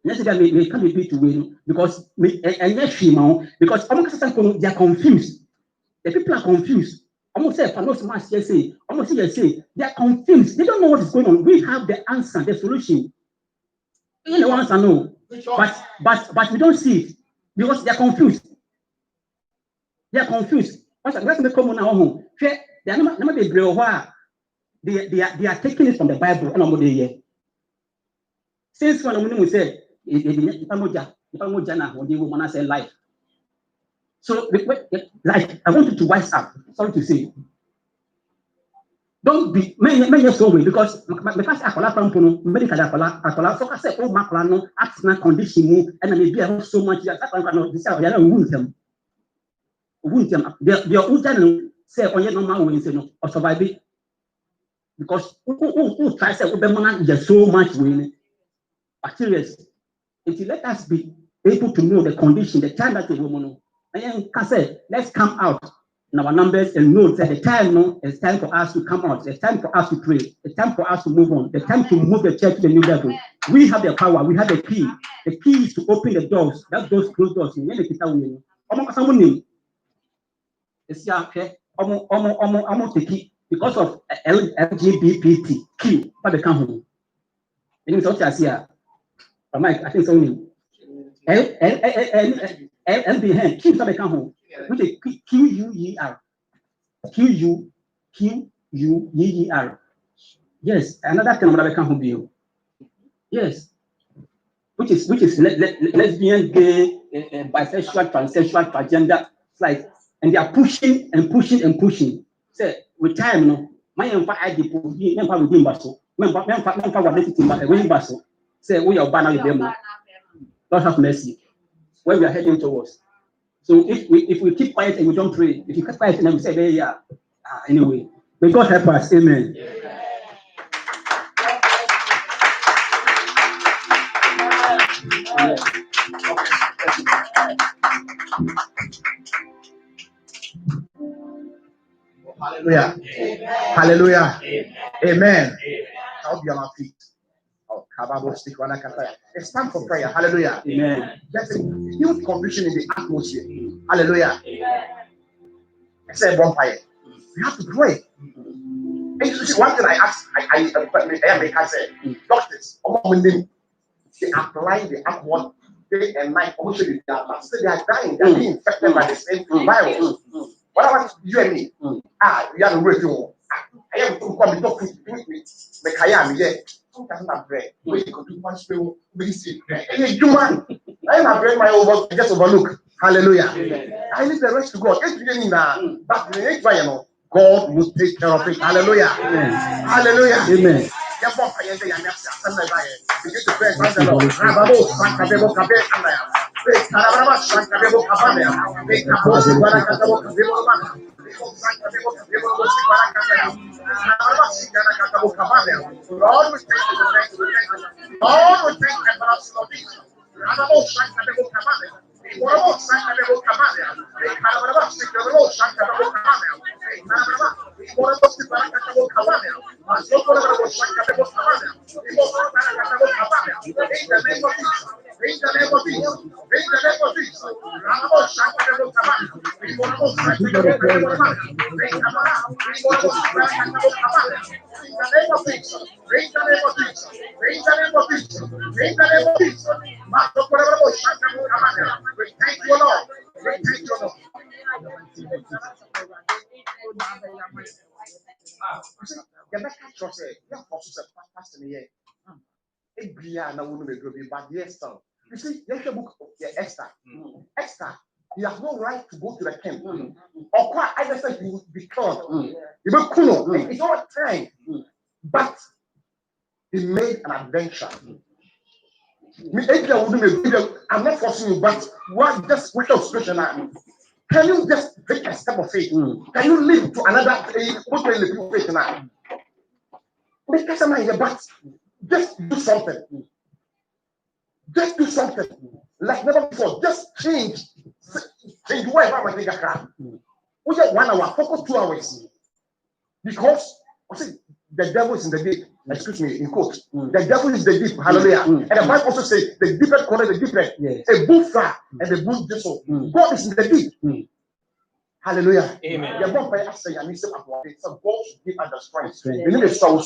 Yes, they can't be to win because because they are confused. The people are confused. Almost say, almost say, they are confused. They don't know what is going on. We have the answer, the solution. You know, answer no, but we don't see it because they are confused. They are confused. Let's make common now. They are not they are taking it from the Bible and I'm here. Since when we say, say life. So, like, I want you to wise up. Sorry to say. Don't be many so way because because akola pampono medical akola so say o makla no accident condition and maybe so much that no this are wuntem they uja say onye normal way say no or survive because who try say we be so much way serious. If you let us be able to know the condition, the time that the woman and can say, let's come out in our numbers and know that the time it's time for us to come out, it's time for us to pray, it's time for us to move on, the time to move the church to the new level. We have the power, we have the key. The key is to open the doors, that those closed doors. Almost the key because of LGBT what they come home. And it's what here. Mike, I think so. LBN, keep somebody come home. With a QUER. QUER. Yes, another thing I'm come home. Yes. Which is lesbian, gay, bisexual, transsexual, transgender, like, and they are pushing and pushing and pushing. Say, with time, my empire ID, member within Basso, member within Basso. Say, we are banner with them. Lord have mercy. Where we are heading towards. So if we keep quiet and we don't pray, if you keep quiet and we say, hey, yeah, Anyway, may God help us. Amen. Hallelujah. Hallelujah. Amen. I'll be on our feet. Oh, it's time for prayer. Hallelujah. Amen. There's a huge conviction in the atmosphere. Hallelujah. I said bonfire. We have to pray. And you see, one thing I asked, I said, doctors, they apply the alcohol day and night. Also, they are dying. They are being infected by the same virus. What about you and me? We are the radio. I am to come and talk with me. The Kayam, yeah. Sometimes I pray. We could do one spill. We see. Hey, you man. I am not my over. Just overlook. Hallelujah. I leave the rest to God. It's beginning now. But the next you know, God will take care of it. Hallelujah. Hallelujah. Amen. Begin to pray. Thank the Lord. Rababo, Santa Bebo, Cabe, Carababa, Santa Bebo, Cabane, Cabosi, Baracatabo, Cabebo, Lord, we thank you. Lord, we thank you for us, Lord. Rababo, Santa Bebo, Cabane. Rababo, Santa Bebo, Cabane. Carababa, Santa Bebo, Santa Bebo, Cabane. Rababo, Santa Bebo, Cabane. Masoko, Rababo, Santa Bebo, Cabane. In the name of Jesus. In the name of Jesus. In the name of Jesus. Rababo, Santa Bebo, Cabane. Rababo, Santa Bebo, Cabane. In the name of Jesus. In the name of Jesus. In the name of Jesus. In the name of Jesus. We thank you, Lord. We thank you, Lord. The best catch say, yeah, also a pastor in the year. But yes, sir. You see, there's a book of Esther. Esther, he has no right to go to the king. Or quite, I just said he would be killed. It's not time. But he made an adventure. I'm not forcing you, but what just which of situation now? Can you just take a step of faith? Can you live to another faith now? But just do something. Just do something. Like never before. Just change. Change whatever I think I can. We just 1 hour, focus 2 hours. Because I see the devil is in the deep. Excuse me, in quotes. The devil is the deep. Hallelujah. And the Bible also says the deepest corner, the deepest. A bull far and the bull diesel. God is in the deep. Hallelujah. Amen. The one by us saying, I need some God should give us the strength. We need a so.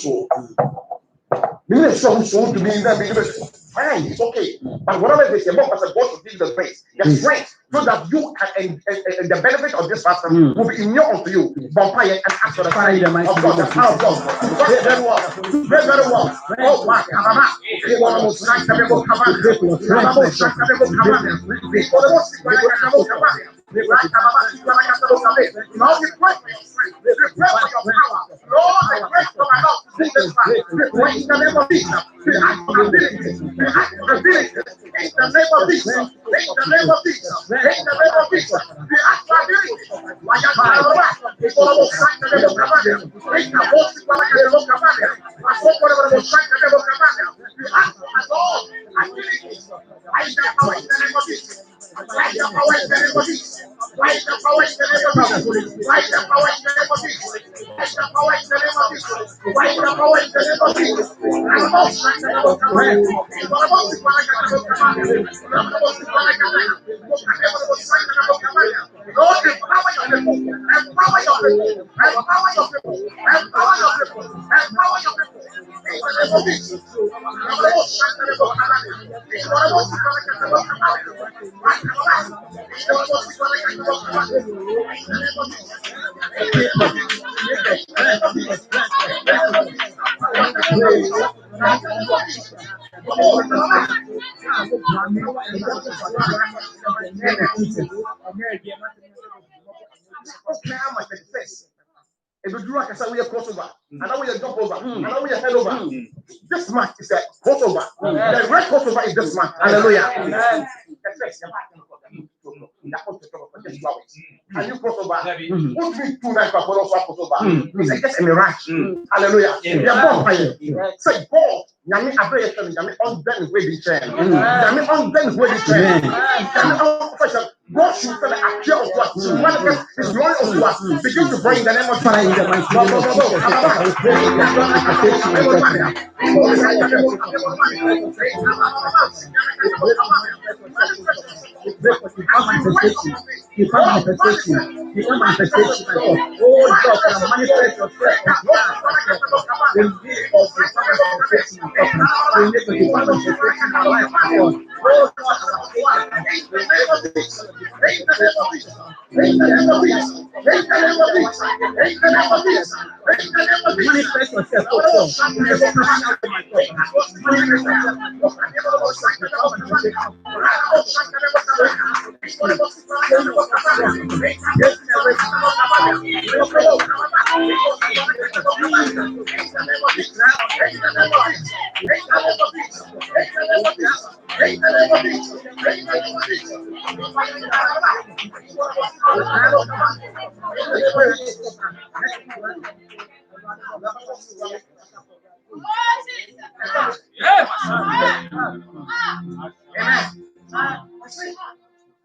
We need a so to be in there. Fine, it's okay. But whatever it is, the God should give the grace, the strength, so that you can and the benefit of this fast will be immune unto you. Vampire and ask for the fire of God, the power of God. Very well. Very well. Oh, my God. We want to thank the people. We pray for your power. Lord, I pray for my Lord. We pray in the name of Jesus. We ask for ability. We ask for ability. In the name of Jesus. In the name of Jesus. In the name of Jesus. We ask for ability. We ask for my Lord. Ability. By the power in the name of Jesus. By the power in the name of Jesus. By the power in the name of Jesus. By the power in the name of Jesus. By the power in the name of Jesus. By the power in the name of Jesus. Lord, empower your people. Empower your people. Empower your people. Empower your people. Empower your people. In the name of Jesus. If you do like I said, we are crossover, and now we are jump over, and now we are head over. This month is a crossover. The red crossover is this month. Hallelujah. just flowers. Can you cross over? Put me 2 nights before also cross over. It's just a mirage. Hallelujah. We are born fire. Say God, Yami Abraham, Yami on them with the chain. Yami on them with the chain. God should tell the appeal of what to manifest His glory of us. Begin to pray in the name of Jesus.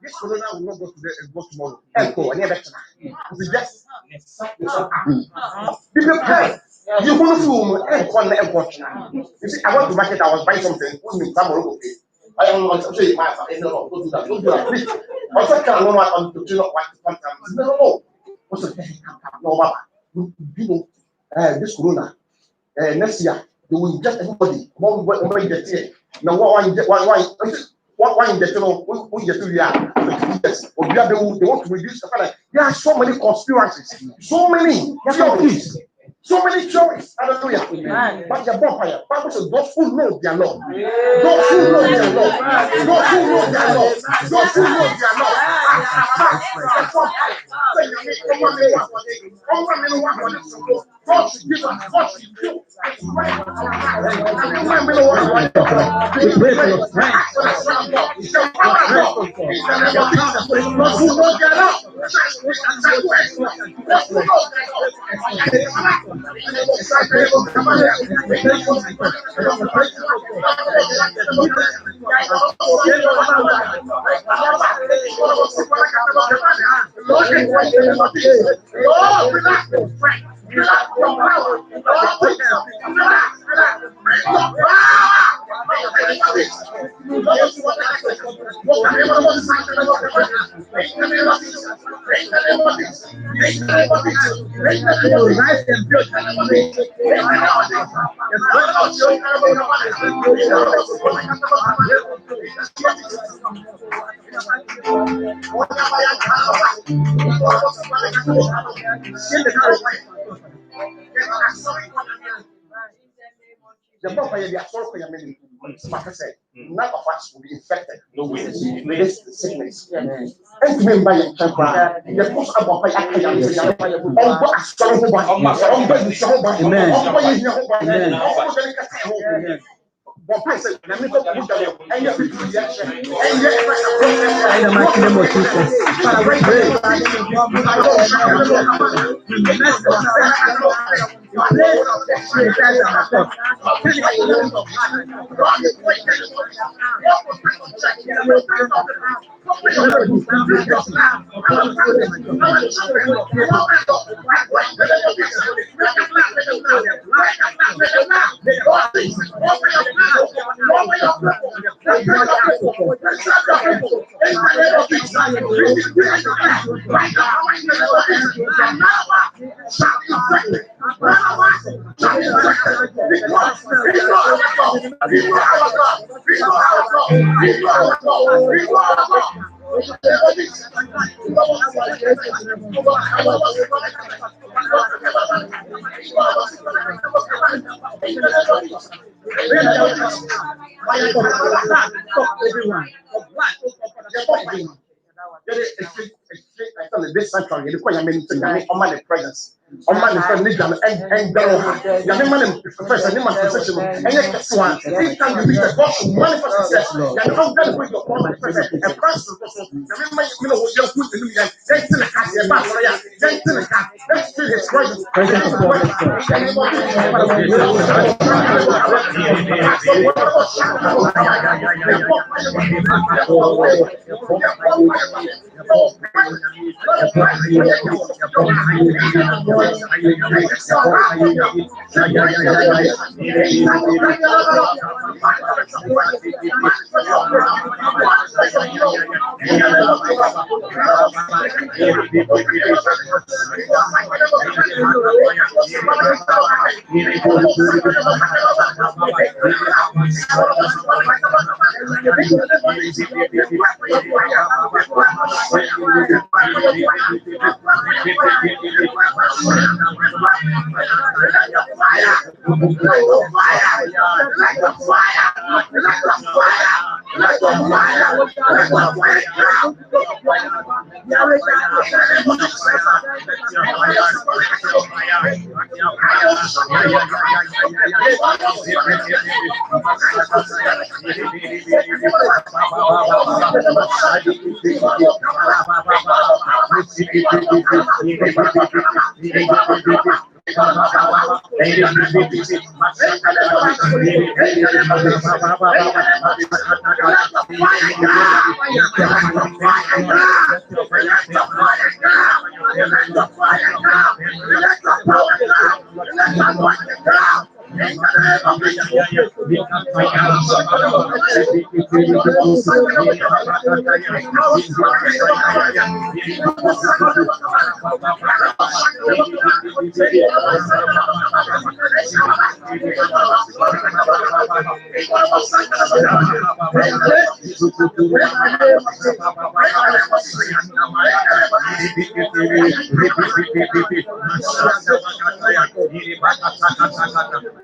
This corona will not go tomorrow. Echo, and just be prepared. You want to you see, I went to market, I was buying something. I don't want to say my no, don't do that. Don't do that. Please. Also, can I know what I'm doing? No. What's the no, Baba? You know, this corona, next year, they will inject everybody. One inject here. Now, why in the who get to the or they want to reduce the fact. There are so many conspiracies, so many theories. So many joys, hallelujah. Amen. But the bonfire, Bible says, those who know their Lord, those who know their Lord, those who know their Lord, those who know their Lord. God should give us what He do. The bonfire, they are sorry for your many. None of us will be infected. No way. With this sickness. And to me, by your temper, the post of a especially this sanctuary, the question many things, I mean, the presence. On my definition and Garoha, Yaman, Professor Niman position, and yet, one, each time you meet the God to manifest success, and how that way your problem and pastor, you know, what you're putting in, then to the cat, then to the cat, let's do his presence.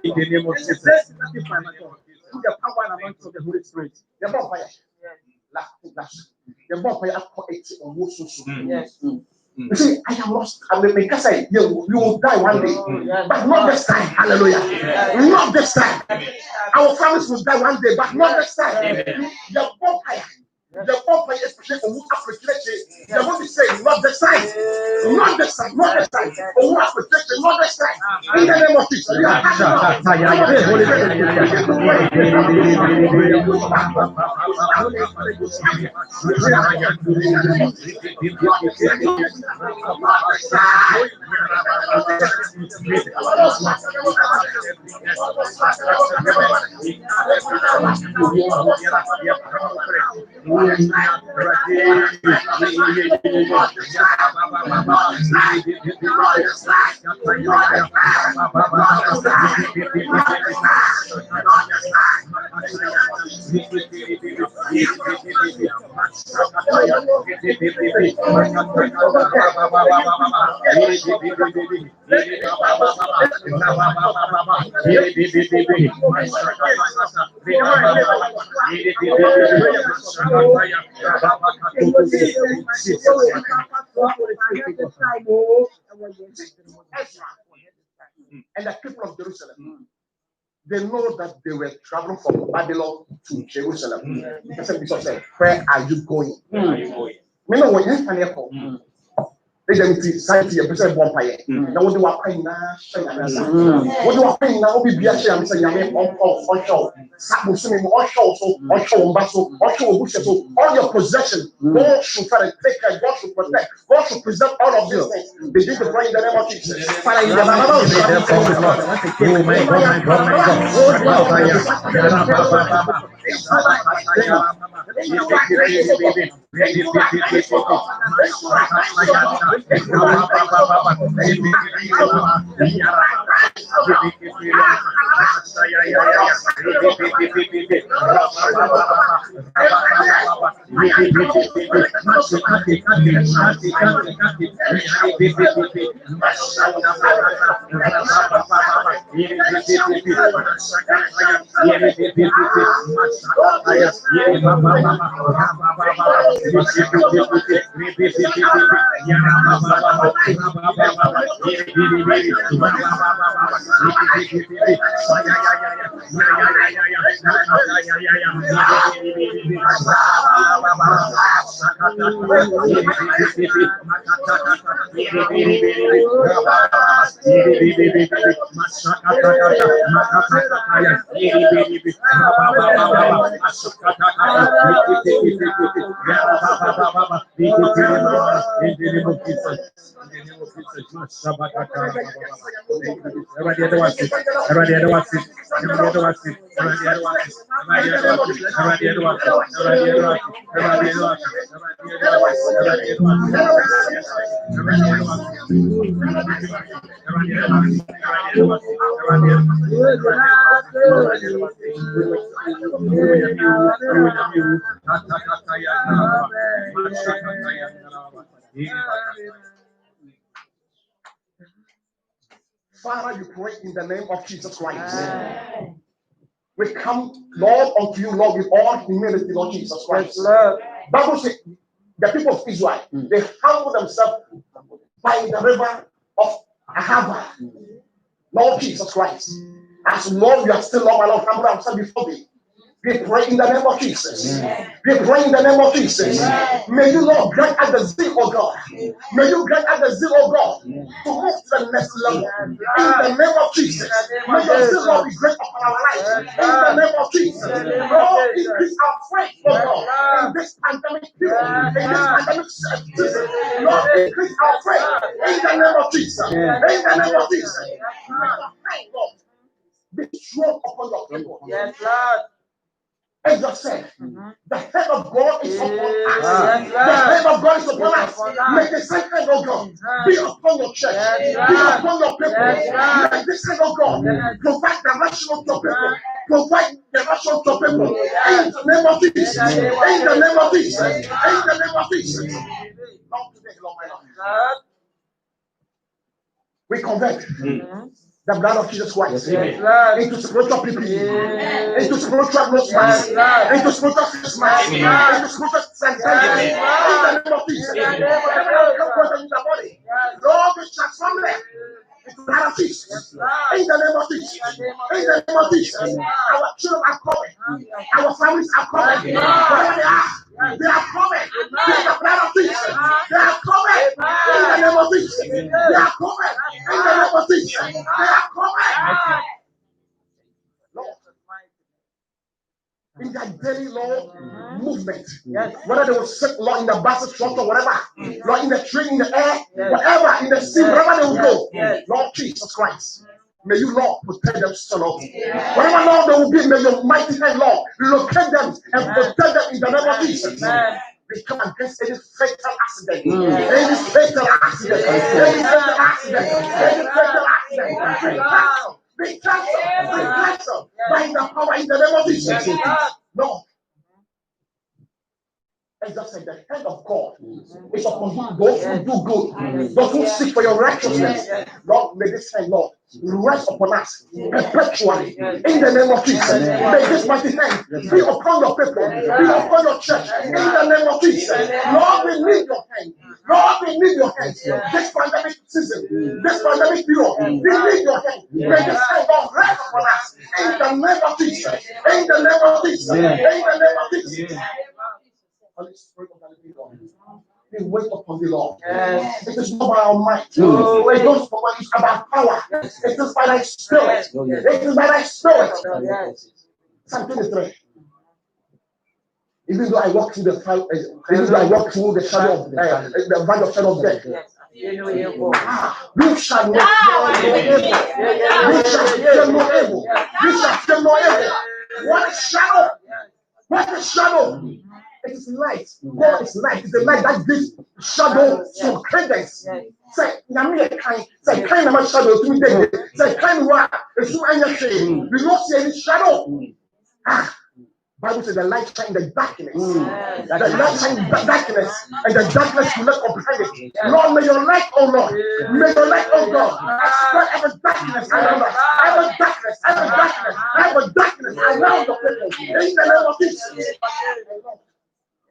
In the name of Jesus. Through the power and anointing of the Holy Spirit. The bonfire. The bonfire yes. You see, I am lost. I mean, because you will die one day, but not this time. Hallelujah. Not this time. Our families will die one day, but not this time. The bonfire. The bonfire, especially for who appreciate, they won't be saying, not this time. Not this time. Not this time. For who appreciate, not this time. In the name of Jesus. And the people of Jerusalem, they know that they were traveling from Babylon to Jerusalem. Bishop said, where are you going? Me know when you can hear they don't see science a person bonfire. Now what do I pay now? What do I pay now? Be a shame. Say yami on show. Sabu sumi on show so on show on show bush so all your possession. God should try to take care. God should protect. God should preserve all of you. Begin to pray in the name of Jesus. Father, in the name of Jesus. Oh my God, my God. Father, you pray in the name of Jesus Christ. We come, Lord, unto you, Lord, with all humility, Lord Jesus Christ. Bible says the people of Israel, they humble themselves by the river of Ahava. Lord Jesus Christ. As Lord, we are still, Lord, my Lord, humble ourselves before thee. We pray in the name of Jesus. We pray in the name of Jesus. May you, Lord, grant us the zeal, oh God. May you grant us the zeal, oh God, to move to the next level. In the name of Jesus. May your zeal, Lord, be great upon our lives. In the name of Jesus. Lord, increase our faith, oh God, in this pandemic period, in this pandemic season. Lord, increase our faith in the name of Jesus. In the name of Jesus. Lord, be strong upon your people. Yes, Lord. As I said, the hand of God is upon us. The hand of God is upon us. May the same hand of God be upon your church, be upon your people. May this hand of God provide direction of your people. Provide direction of your people. In the name of Jesus. In the name of Jesus. In the name of Jesus. Not today, Lord my Lord. We convert the blood of Jesus Christ into spiritual people, into spiritual nose mask, into spiritual face mask, into spiritual sanitizers. In the name of Jesus, whatever come present in the body, Lord, we transform them into the blood of Jesus. In the name of Jesus, in the name of Jesus, our children are covered, our families are covered, wherever they are covered. In the blood of Jesus, they are covered. In the name of Jesus, they are covered. In the name of Jesus, they are covered. Lord, in their daily, Lord, movement, whether they will sit, Lord, in the bus, truck, or whatever, Lord, in the train, in the air, whatever, in the sea, wherever they will go, Lord Jesus Christ. May you, Lord, protect them, so Lord. Whatever, Lord, they will be, may your mighty hand, Lord, locate them and protect them in the name of Jesus. We come against any fatal accident, any fatal accident, any fatal accident, any fatal accident. Be cancelled by the power in the name of Jesus. Lord, as I said, the hand of God is upon those who do good, those who seek for your righteousness. Lord, may this hand, Lord, rest upon us perpetually in the name of Jesus. May this mighty hand be upon your people, be upon your church in the name of Jesus. Lord, we need your hand. Lord, we need your hand. This pandemic season, this pandemic period, we need your hand. May this hand, Lord, rest upon us in the name of Jesus. In the name of Jesus. In the name of Jesus. Holy Spirit of the living God, we wait upon the Lord. It is not by our might. It is about power. It is by thy spirit. It is by thy spirit. Psalm 23. Even though I walk through the fire, even though I walk through the shadow of the valley of shadow of death, we shall not fear no evil. We shall fear no evil. We shall fear no evil. What is shadow? What is shadow? It is light. God is light. It's the light that gives shadow some credence. Say, Yami kind. Say, kind of shadow to me. Say, kind what? It's too anything. We don't see any shadow. Bible says the light shine in the darkness. The light shine in the darkness, and the darkness will not comprehend it. Lord, may your light, oh Lord, may your light, oh God, expel every darkness around us. Every darkness, every darkness, every darkness around the people. In the name of Jesus.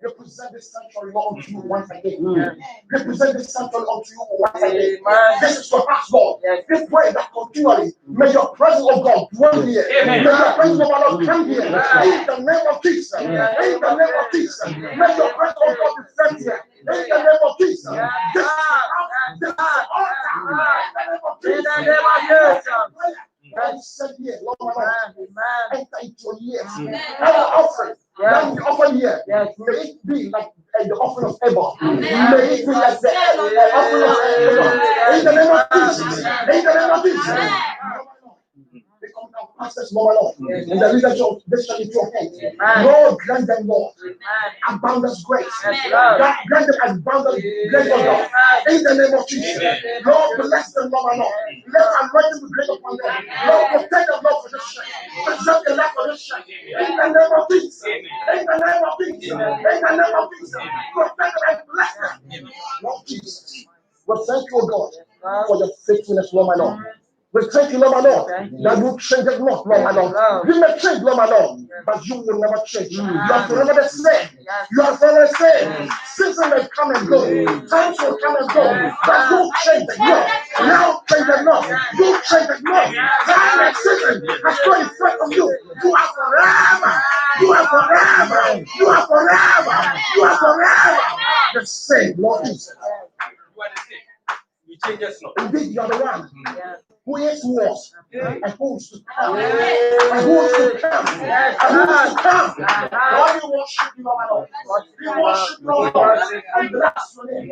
Represent this sanctuary unto you once again. Represent this sanctuary unto you once again. This is your heart, God. We pray that continually may your presence of God dwell here. May your presence of God come here. In the name of Jesus. In the name of Jesus. May your presence of God be felt here. In the name of Jesus. This is the altar. In the name of Jesus. God said here, Lord, my Lord, enter into your years. Our offering, that we offer here, may it be like the offering of Abel. May it be like the offering of Abel. In the name of Jesus. In the name of Jesus. Become our pastors, Lord, and the leadership of this church into your hands. Lord, grant them, Lord, abundance grace. Grant them abundance grace, of God. In the name of Jesus. Lord, bless them, Lord, my Lord. Let anointing be great upon them. Lord, protect them, Lord, for this church. Preserve the life for this church. In the name of Jesus. In the name of Jesus. In the name of Jesus. Protect them and bless them. Lord Jesus. We thank you, God, for your faithfulness, Lord, my Lord. We thank you, Lord, my Lord, that you change it not, Lord, my Lord. You may change, Lord, my Lord, but you will never change. You are forever the same. You are forever the same. Seasons may come and go. Times will come and go. But you change it not. Now change it not. You change it not. Time and season has no effect on you. You are forever. You are forever. You are forever. You are forever the same, Lord Jesus. You change us not. Indeed, you are the one. Who is was and who is to come, and who is to come, and who is to come. Lord, we worship you, Lord. We worship you, Lord, and bless your name.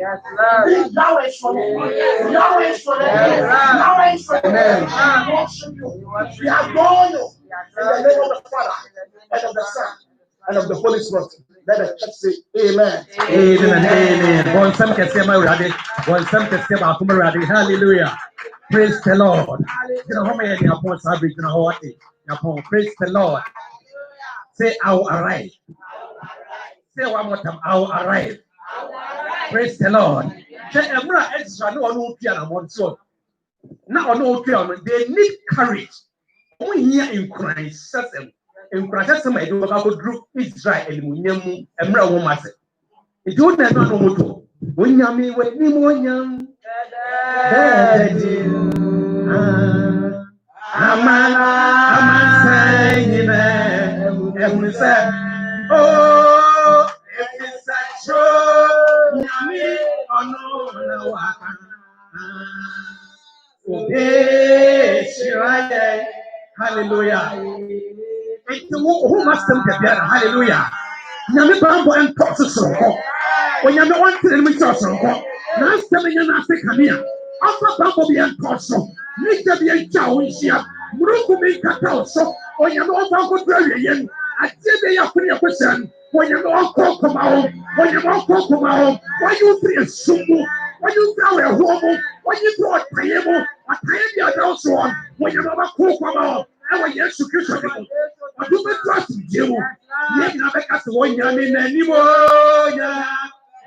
Yahweh is your name. Yahweh is your name. Yahweh is your name. We worship you. We adore you. In the name of the Father, and of the Son, and of the Holy Spirit. Let the church say amen. Amen and amen. One some can say my ready. One some can say my ready. Hallelujah. Praise the Lord. You know how many upon Sabbath, you know what? Praise the Lord. Say, I will arrive. Say one more time, I will arrive. Praise the Lord. Say, Emra extra no one piano one so. Now no piano. They need courage. Only here in Christ, in Christ, I do about group Israel and Munyamu, Emra woman. It don't know no motor. When Yami with Nimonyam. I'm saying it. Oh, if it's a true, Yami, oh no, no, hallelujah. Who must come together? Hallelujah. Yami Bambo and Process. When you're not wanting to talk, now coming in Africa. After Bambo be and Process, make the be a chow in here. Muruku make a cow so when you're not going to tell I did a question when you're not come out, when you're not come out, why you be a sumo, when you throw a homo, when you throw a table, a tiny also on, when you're not come out, and when you're secure. I do not trust you. You never got to one young in anymore.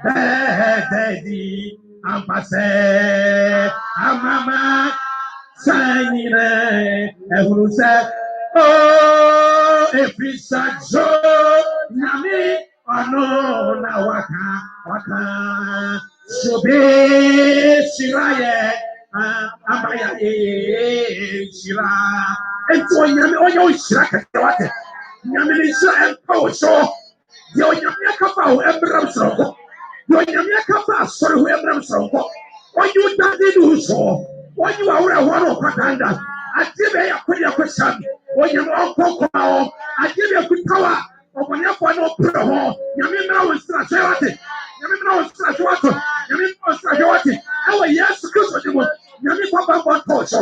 Daddy, I'm passé, I'm mama, signing and who said, oh, if it's a joke, Nami, oh no, now waka, so be Shiraye, Abaya, Shira, and so Yami, oh, you Shiraka, Yami, and Power, so you're Yakapa, Abraham, so. When you come back, sorry, whoever so. When you do so, when you are one of Katanda, I give you a quick question. When you are Coco, I give you a good power. Or when you are no pro, you mean now it's Strachati. You mean now it's Strachati. You mean Strachati. Oh, yes, because you mean Papa Bontoso.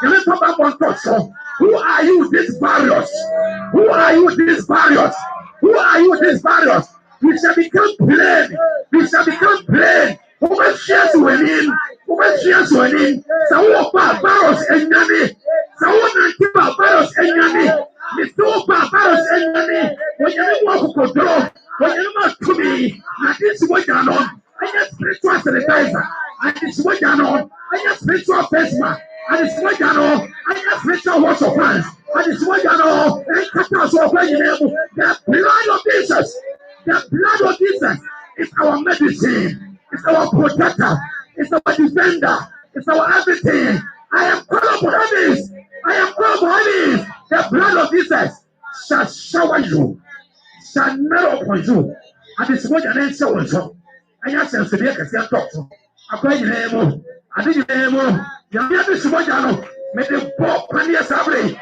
You mean Papa Bontoso. Who are you, these barriers? Who are you, these barriers? Who are you, these barriers? We shall be yes, winning. So, barbaros and Yanni. Someone and barbaros and Yanni. Mr. Barbaros and Yanni. When you walk to go, when you must to me, and this is what you're on. I get spiritual sanitizer. And this is what you're on. I get spiritual face mask. And this is what you're on. I get spiritual wash of hands. And this is what you're on. And cut us off when you know. The blood of Jesus. The blood of Jesus is our medicine. It's our protector. It's our defender. It's our everything. I am called upon this. I am called upon this. The blood of Jesus shall shower you. Shall not upon you. And this is what your name shows you. And you shall see the talk to. I pray your name. I did your name. You have this what you know. May the poor penny assembly.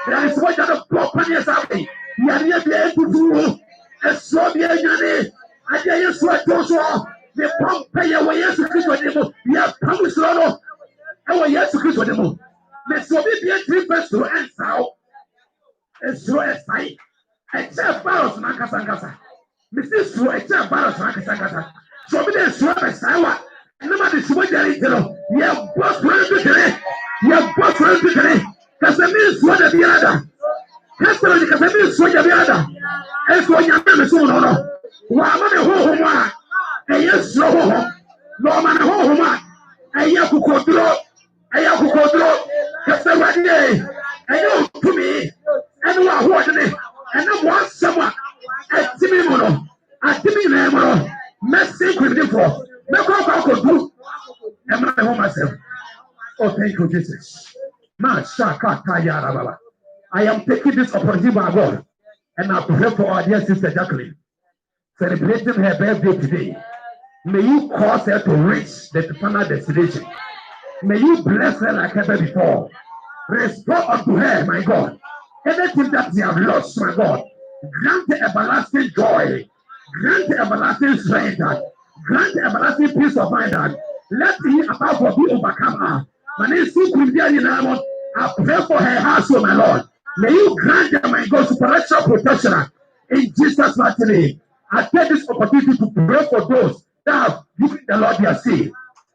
There is what you know. Poor penny assembly. You are here to do. And so be a journey. I tell you, sweat goes on. The pump pay away. Yes, to Christ with them. We have promised Lord. And we yes to Christ with them. Let's so be a 3 verse to answer. And so a fight. A chair barrels Nakasangasa. Mrs. Sue, a chair barrels Nakasangasa. So be the swap a sour. Nobody is what they're eating. You have both running to today. You have both running to today. Because the means what the other. Because the means what the other. And so your name is so no. Why am I home? And yes, no man home. And you could control. And you could control. Because the right day. And you to me. And you are watching it. And I want someone. And Timmy Mono. And Timmy Mono. Messing with him for. Look what I could do. Am I home myself? Oh, thank you, Jesus. I am taking this opportunity by God. And I pray for our dear sister Jacqueline, celebrating her birthday today. May you cause her to reach the final destination. May you bless her like ever before. Restore unto her, my God, anything that she has lost, my God. Grant her everlasting joy. Grant her everlasting strength. Grant her everlasting peace of mind. Let me above what we overcome her. My name is Sukundi. I pray for her household, my Lord. May you grant them, my God, supernatural protection in Jesus' mighty name. I take this opportunity to pray for those that have given the Lord their seed.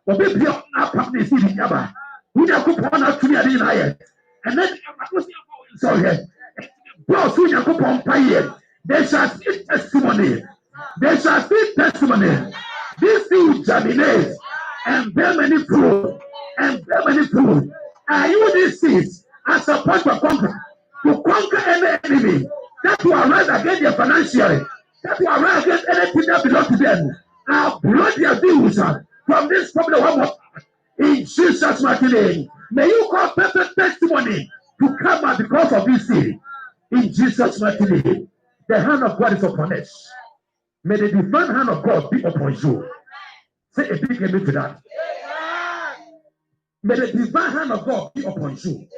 But we pray up the seed in Yaba. We have put one out to me and then sorry. They shall see testimony. They shall see testimony. This seed germinates and bear many fruit. And bear many fruit. Are you this seed as a point of conquer? To conquer any enemy that will arise against their financial, that will arise against anything that belongs to them. I'll blood their views from this problem one in Jesus' mighty name. May you call perfect testimony to come out because of this sin. In Jesus' mighty name. The hand of God is upon us. May the divine hand of God be upon you. Say a big amen to that. May the divine hand of God be upon you.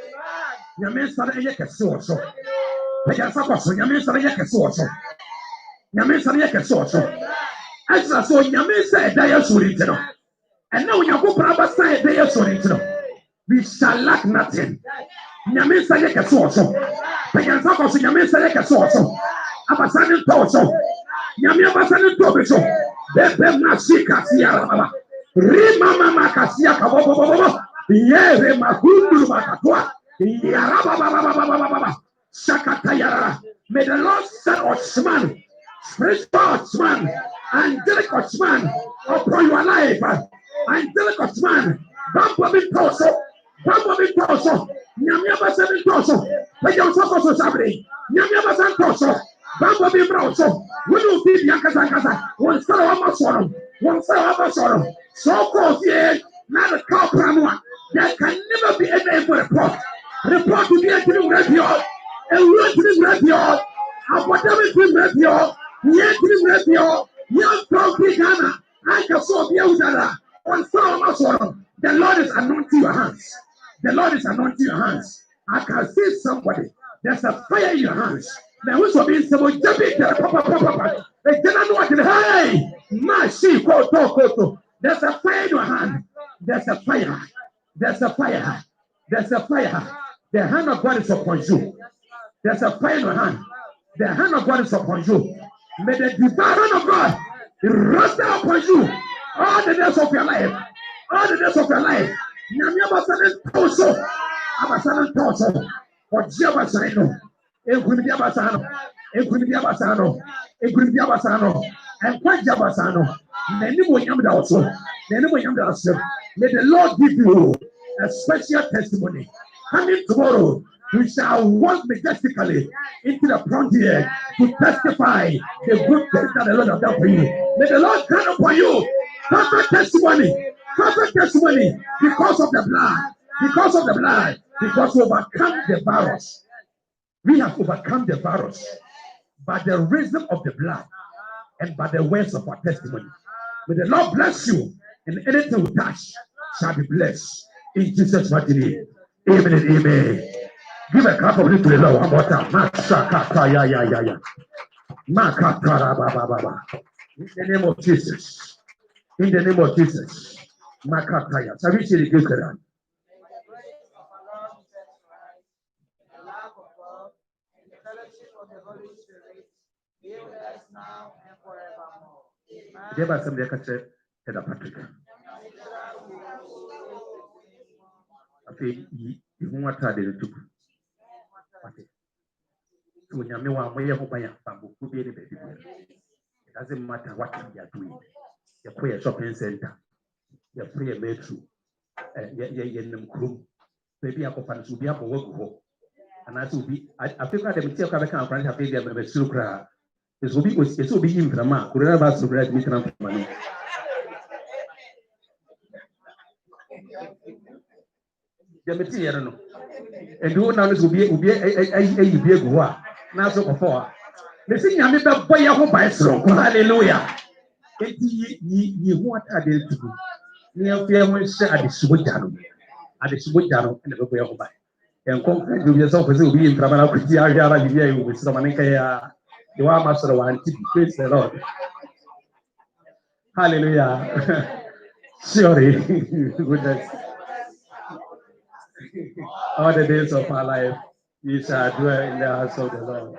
Nyame sare ye kese oso. Pe ya sa kwaso nyame sare ye kese oso. Nyame sare ye kese oso. Asa so nyame sare da ya sori ntino. And now Yakupra sare da ya sori ntino. We shall lack nothing. Nyame sare ye kese oso. Pe ya sa kwaso nyame sare ye kese oso. Abasani to oso. Nyame abasani to oso. Bebe masika siya baba. Rima mama kasia kabobobobo. Yere makundu makatwa. May the Lord send Osman, spiritual Osman, angelic Osman upon your life. Angelic Osman, Bambobi Toso, Nyamia Basan Toso, Payan Soso Sabri, Nyamia Basan Toso, Bambobi Broso, when you feed Yakazakasa, one star of a sorrow, so called here, not a cow pramua. There can never be any report. Report to be a dream radio, a real dream radio, a whatever dream radio, near dream radio, young Profi Ghana, I can saw the Udara, on Sarah. The Lord is anointing your hands. The Lord is anointing your hands. I can see somebody. There's a fire in your hands. Now, who's being so jumping there? Papa. They didn't know what to hey, my sheep, go. There's a fire in your hand. There's a fire. There's a fire. There's a fire. The hand of God is upon you. There's a fire in your hand. The hand of God is upon you. May the divine hand of God rest upon you all the days of your life. all the days of your life. Nyame abasanen toso. Abasanen toso. Oji abasano. Ekwimidi abasano. Ekwimidi abasano. Ekwimidi abasano. Enkwaji abasano. Nani mo nyam da oso. Nani mo nyam da oso. May the Lord give you a special testimony. Coming tomorrow, we shall walk majestically into the frontier to testify the good things that the Lord has done for you. May the Lord turn upon you. Perfect testimony. Perfect testimony because of the blood. Because of the blood. Because we overcome the virus. We have overcome the virus by the reason of the blood and by the words of our testimony. May the Lord bless you, and anything we touch shall be blessed. In Jesus' mighty name. Amen and amen. Give a clap of it to the Lord one more time. Masakata ya ya ya ya. Makatara ba ba ba ba. In the name of Jesus. In the name of Jesus. Makata ya. Shall we see the good Quran? Give us some lecture to the Patrick. Okay, you want to do it. So when you want to buy a bamboo, it doesn't matter what you are doing. You pay a shopping center, you pay a metro, maybe a company should be up work. And that will be, I think that the material can come from the baby and the sugar. This will be in the mark. Could have asked to read me from money. The material, and do now this will be a big war. Now, so before. The thing I remember boy, I hope I saw. Hallelujah. You want I did to do. Near family said at the Subujano, and the way of buy. And conquer yourself as will be in Travel with the Area with Samanica. You are master one to praise the Lord. Hallelujah. Sorry. Goodness. All the days of our life, we shall dwell in the house of the Lord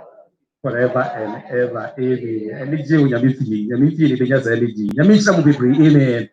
forever and ever. Amen. And it's you, Yamifi, because energy. Yamisha will be free. Amen.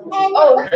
Oh.